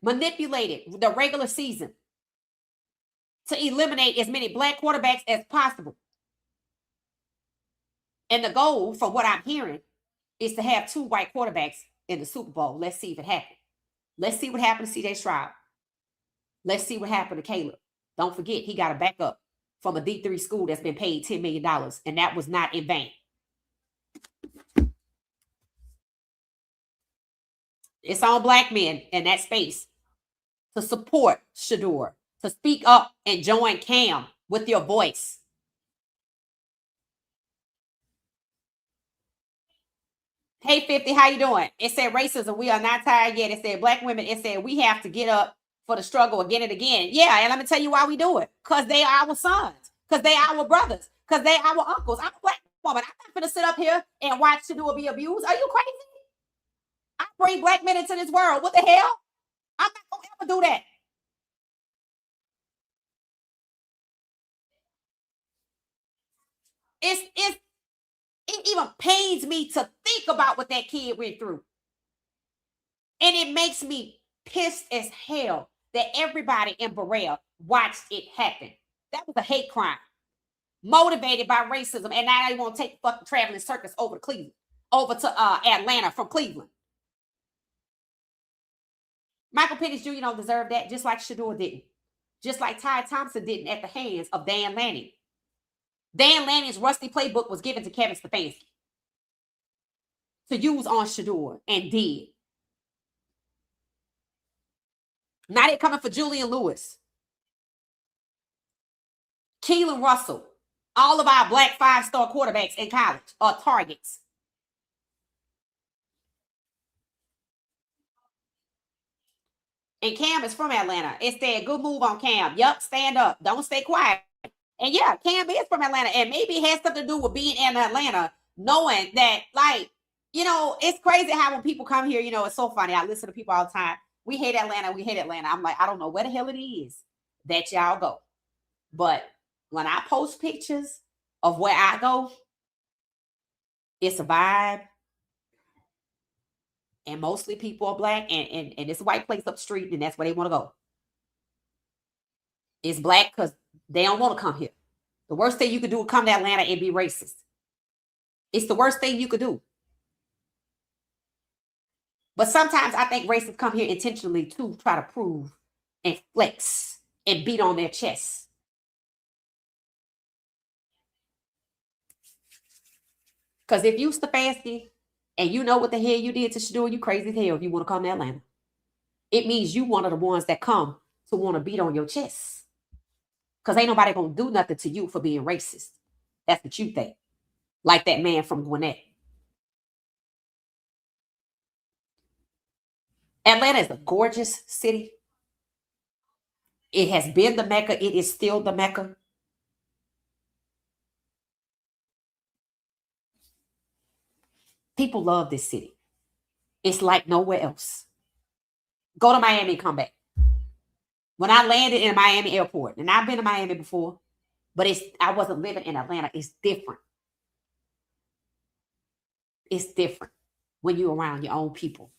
Manipulated the regular season to eliminate as many black quarterbacks as possible. And the goal, from what I'm hearing, is to have 2 white quarterbacks in the Super Bowl. Let's see if it happens. Let's see what happened to CJ Stroud. Let's see what happened to Caleb. Don't forget, he got a backup from a D3 school that's been paid $10 million, and that was not in vain. It's on black men in that space to support Shedeur, to speak up and join Cam with your voice. Hey, 50, how you doing? It said racism, we are not tired yet. It said black women, it said we have to get up for the struggle again and again. Yeah, and let me tell you why we do it. Because they are our sons. Because they are our brothers. Because they are our uncles. I'm a black woman. I'm not going to sit up here and watch Shedeur be abused. Are you crazy? I bring black men into this world. What the hell? I'm not going to ever do that. It even pains me to think about what that kid went through. And it makes me pissed as hell that everybody in Berea watched it happen. That was a hate crime motivated by racism. And now they want to take the fucking traveling circus over to Cleveland, over to Atlanta from Cleveland. Michael Penix Jr. don't deserve that, just like Shedeur didn't. Just like Ty Thompson didn't at the hands of Dan Lanning. Dan Lanning's rusty playbook was given to Kevin Stefanski to use on Shedeur, and did. Now they're coming for Julian Lewis, Keelan Russell. All of our black 5-star quarterbacks in college are targets. And Cam is from Atlanta. It said, good move on Cam. Yup, stand up. Don't stay quiet. And yeah, Cam is from Atlanta. And maybe it has something to do with being in Atlanta, knowing that, like, you know, it's crazy how when people come here, you know, it's so funny. I listen to people all the time. We hate Atlanta. We hate Atlanta. I'm like, I don't know where the hell it is that y'all go. But when I post pictures of where I go, it's a vibe. And mostly people are black, and it's a white place up the street, and that's where they want to go. It's black because they don't want to come here. The worst thing you could do is come to Atlanta and be racist. It's the worst thing you could do. But sometimes I think racists come here intentionally to try to prove and flex and beat on their chests. Because if you Stefanski and you know what the hell you did to Shedeur, you crazy as hell if you want to come to Atlanta. It means you one of the ones that come to want to beat on your chest. Because ain't nobody going to do nothing to you for being racist. That's what you think. Like that man from Gwinnett. Atlanta is a gorgeous city. It has been the Mecca. It is still the Mecca. People love this city. It's like nowhere else. Go to Miami and come back. When I landed in Miami airport, and I've been to Miami before, but I wasn't living in Atlanta. It's different. It's different when you're around your own people.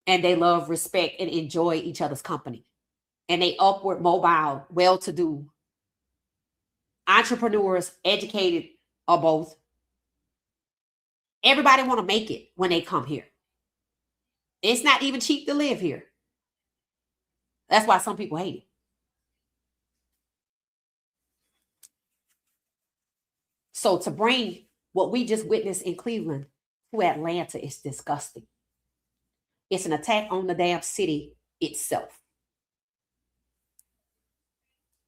And they love, respect, and enjoy each other's company. And they upward, mobile, well-to-do entrepreneurs, educated, or both. Everybody want to make it when they come here. It's not even cheap to live here. That's why some people hate it. So to bring what we just witnessed in Cleveland to Atlanta is disgusting. It's an attack on the damn city itself.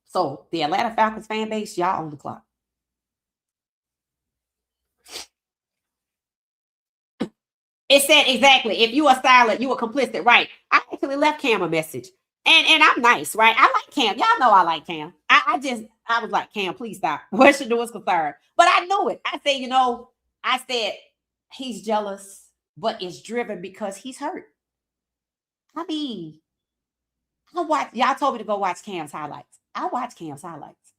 So the Atlanta Falcons fan base, y'all on the clock. It said exactly, if you are silent, you are complicit, right? I actually left Cam a message And I'm nice, right? I like Cam. Y'all know I like Cam. I was like, Cam, please stop. Where Shedeur's concerned. But I knew it. I said, I said he's jealous, but it's driven because he's hurt. I mean, y'all told me to go watch Cam's highlights. I watch Cam's highlights.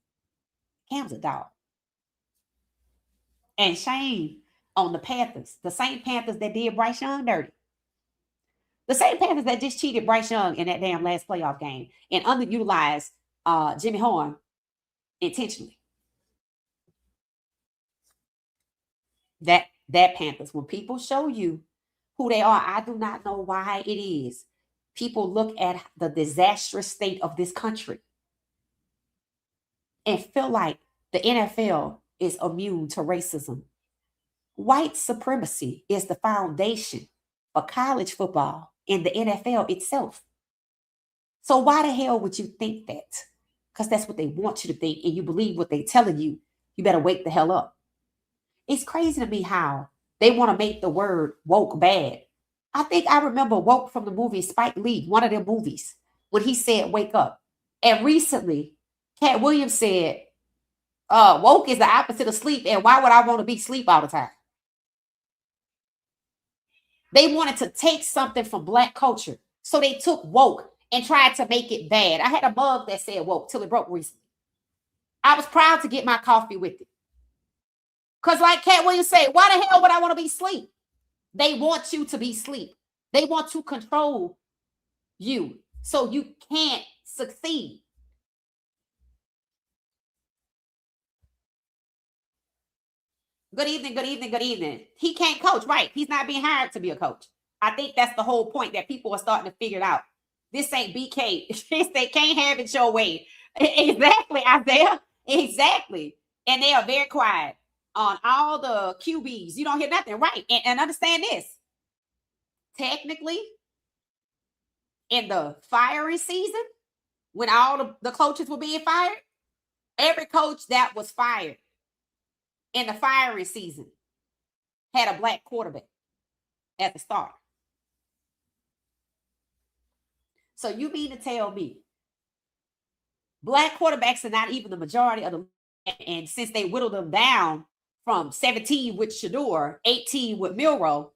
Cam's a dog. And shame on the Panthers, the same Panthers that did Bryce Young dirty. The same Panthers that just cheated Bryce Young in that damn last playoff game and underutilized Jimmy Horn intentionally. That Panthers, when people show you who they are, I do not know why it is. People look at the disastrous state of this country and feel like the NFL is immune to racism. White supremacy is the foundation for college football and the NFL itself. So why the hell would you think that? Because that's what they want you to think, and you believe what they're telling you. You better wake the hell up. It's crazy to me how they want to make the word woke bad. I think I remember woke from the movie Spike Lee, one of their movies, when he said wake up. And recently, Cat Williams said, woke is the opposite of sleep, and why would I want to be asleep all the time? They wanted to take something from Black culture. So they took woke and tried to make it bad. I had a mug that said woke till it broke recently. I was proud to get my coffee with it. Because like Cat Williams said, why the hell would I want to be asleep? They want you to be asleep. They want to control you so you can't succeed. Good evening, good evening, good evening. He can't coach, right? He's not being hired to be a coach. I think that's the whole point that people are starting to figure it out. This ain't BK. They can't have it your way. Exactly, Isaiah. Exactly. And they are very quiet on all the QBs. You don't hear nothing, right? And understand this. Technically, in the firing season, when all the coaches were being fired, every coach that was fired in the firing season had a Black quarterback at the start. So you mean to tell me Black quarterbacks are not even the majority of the, and since they whittled them down from 17 with Shedeur, 18 with Milroe,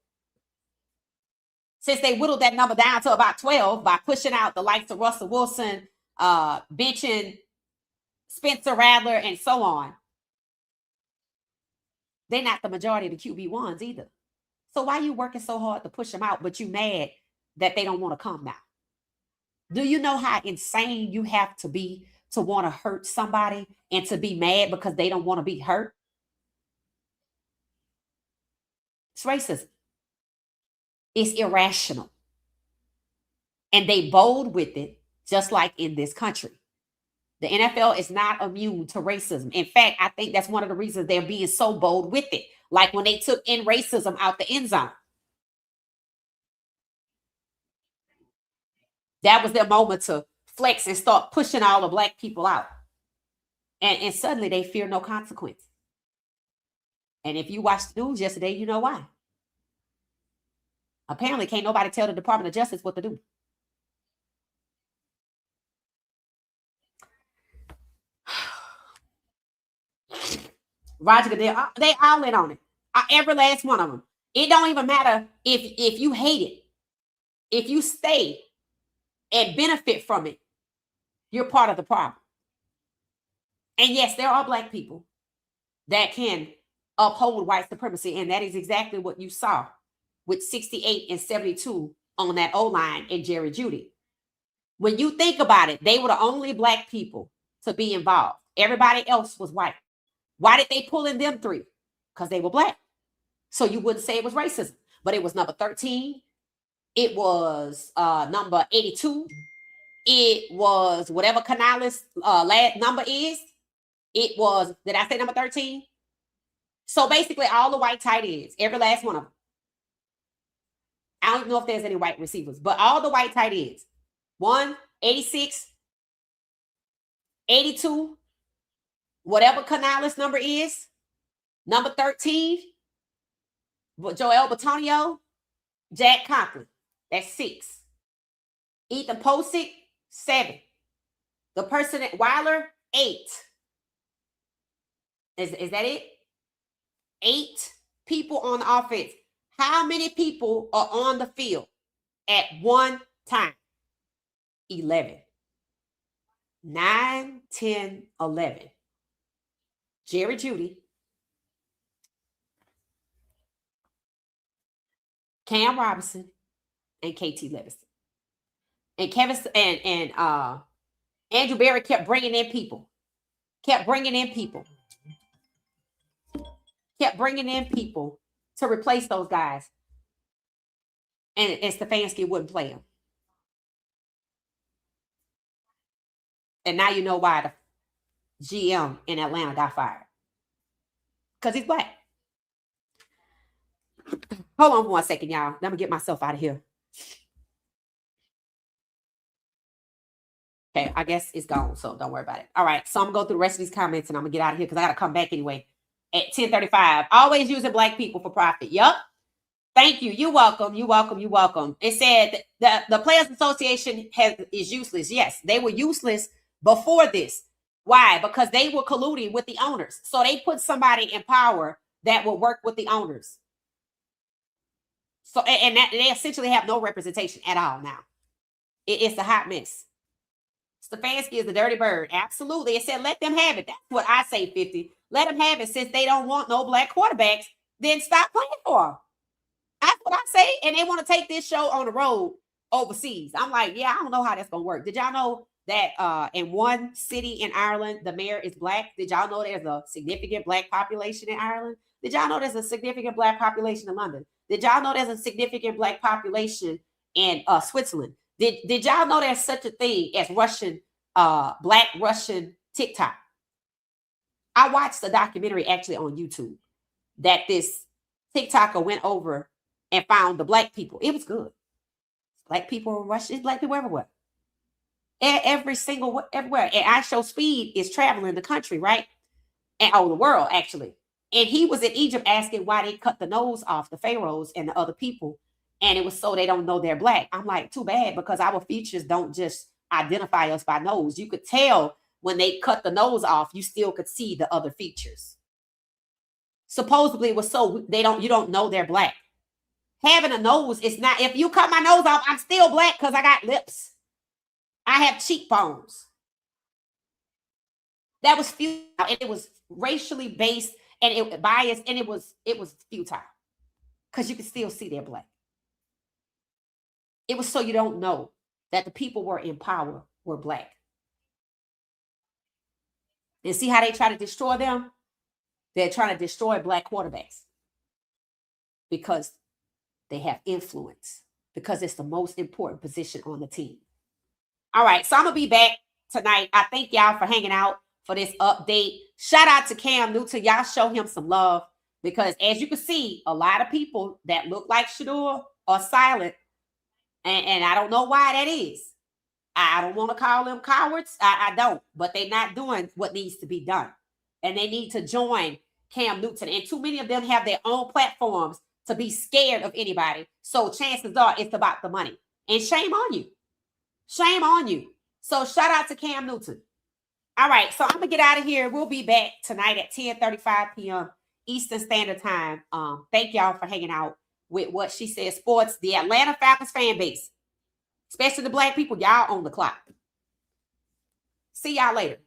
since they whittled that number down to about 12 by pushing out the likes of Russell Wilson, benching Spencer Rattler, and so on, they're not the majority of the QB1s either. So why are you working so hard to push them out, but you mad that they don't want to come now? Do you know how insane you have to be to want to hurt somebody and to be mad because they don't want to be hurt? It's racism. It's irrational. And they bold with it, just like in this country. The NFL is not immune to racism. In fact, I think that's one of the reasons they're being so bold with it. Like when they took in racism out the end zone. That was their moment to flex and start pushing all the Black people out. And suddenly they fear no consequence. And if you watched the news yesterday, you know why. Apparently, can't nobody tell the Department of Justice what to do. Roger Goodell, they all in on it. Every last one of them. It don't even matter if you hate it. If you stay and benefit from it, you're part of the problem. And yes, there are Black people that can uphold white supremacy, and that is exactly what you saw with 68 and 72 on that O-line and Jerry Jeudy. When you think about it, they were the only Black people to be involved. Everybody else was white. Why did they pull in them three? Because they were Black. So you wouldn't say it was racism, but it was number 13. It was number 82. It was whatever Canales last number is. It was, did I say number 13? So basically all the white tight ends, every last one of them. I don't know if there's any white receivers, but all the white tight ends. 1, 86, 82, whatever Canales number is, number 13, Joel Batonio, Jack Conklin. That's 6. Ethan Posick, 7. The person at Weiler, 8. Is that it? 8 people on the offense. How many people are on the field at one time? 11. 9, 10, 11. Jerry Jeudy, Cam Robinson, and KT Levinson. And Kevin and Andrew Berry kept bringing in people. Kept bringing in people to replace those guys. And Stefanski wouldn't play him. And now you know why the GM in Atlanta got fired. Because he's black. Hold on for 1 second, y'all. Let me get myself out of here. Okay, I guess it's gone, so don't worry about it. All right, so I'm going to go through the rest of these comments, and I'm going to get out of here because I got to come back anyway at 10:35. Always using black people for profit. Yep. Thank you. You're welcome. You're welcome. You're welcome. It said the Players Association is useless. Yes, they were useless before this. Why? Because they were colluding with the owners. So they put somebody in power that will work with the owners. So, and that they essentially have no representation at all now. It's a hot mess. Stefanski is the dirty bird. Absolutely. It said, let them have it. That's what I say, 50. Let them have it. Since they don't want no black quarterbacks, then stop playing for them. That's what I say. And they want to take this show on the road overseas. I'm like, yeah, I don't know how that's going to work. Did y'all know that in one city in Ireland, the mayor is black? Did y'all know there's a significant black population in Ireland? Did y'all know there's a significant black population in London? Did y'all know there's a significant black population in Switzerland? Did y'all know there's such a thing as black Russian TikTok? I watched a documentary actually on YouTube that this TikToker went over and found the black people. It was good. Black people in Russia, it's black people everywhere. Everywhere. And I Show Speed is traveling the country, right? And the world, actually. And he was in Egypt asking why they cut the nose off the pharaohs and the other people. And it was so they don't know they're black. I'm like, too bad, because our features don't just identify us by nose. You could tell when they cut the nose off, you still could see the other features. Supposedly it was so you don't know they're black. Having a nose is not, if you cut my nose off, I'm still black because I got lips. I have cheekbones. That was futile, and it was racially based, and it biased, and it was futile because you can still see they're black. It was so you don't know that the people were in power were black. And see how they try to destroy them? They're trying to destroy black quarterbacks because they have influence, because it's the most important position on the team. All right, so I'm going to be back tonight. I thank y'all for hanging out for this update. Shout out to Cam Newton. Y'all show him some love, because as you can see, a lot of people that look like Shedeur are silent. And I don't know why that is. I don't want to call them cowards. I don't. But they're not doing what needs to be done. And they need to join Cam Newton. And too many of them have their own platforms to be scared of anybody. So chances are it's about the money. And shame on you. Shame on you. So shout out to Cam Newton. All right. So I'm going to get out of here. We'll be back tonight at 10:35 p.m. Eastern Standard Time. Thank y'all for hanging out with What She Said Sports, the Atlanta Falcons fan base, especially the black people. Y'all on the clock. See y'all later.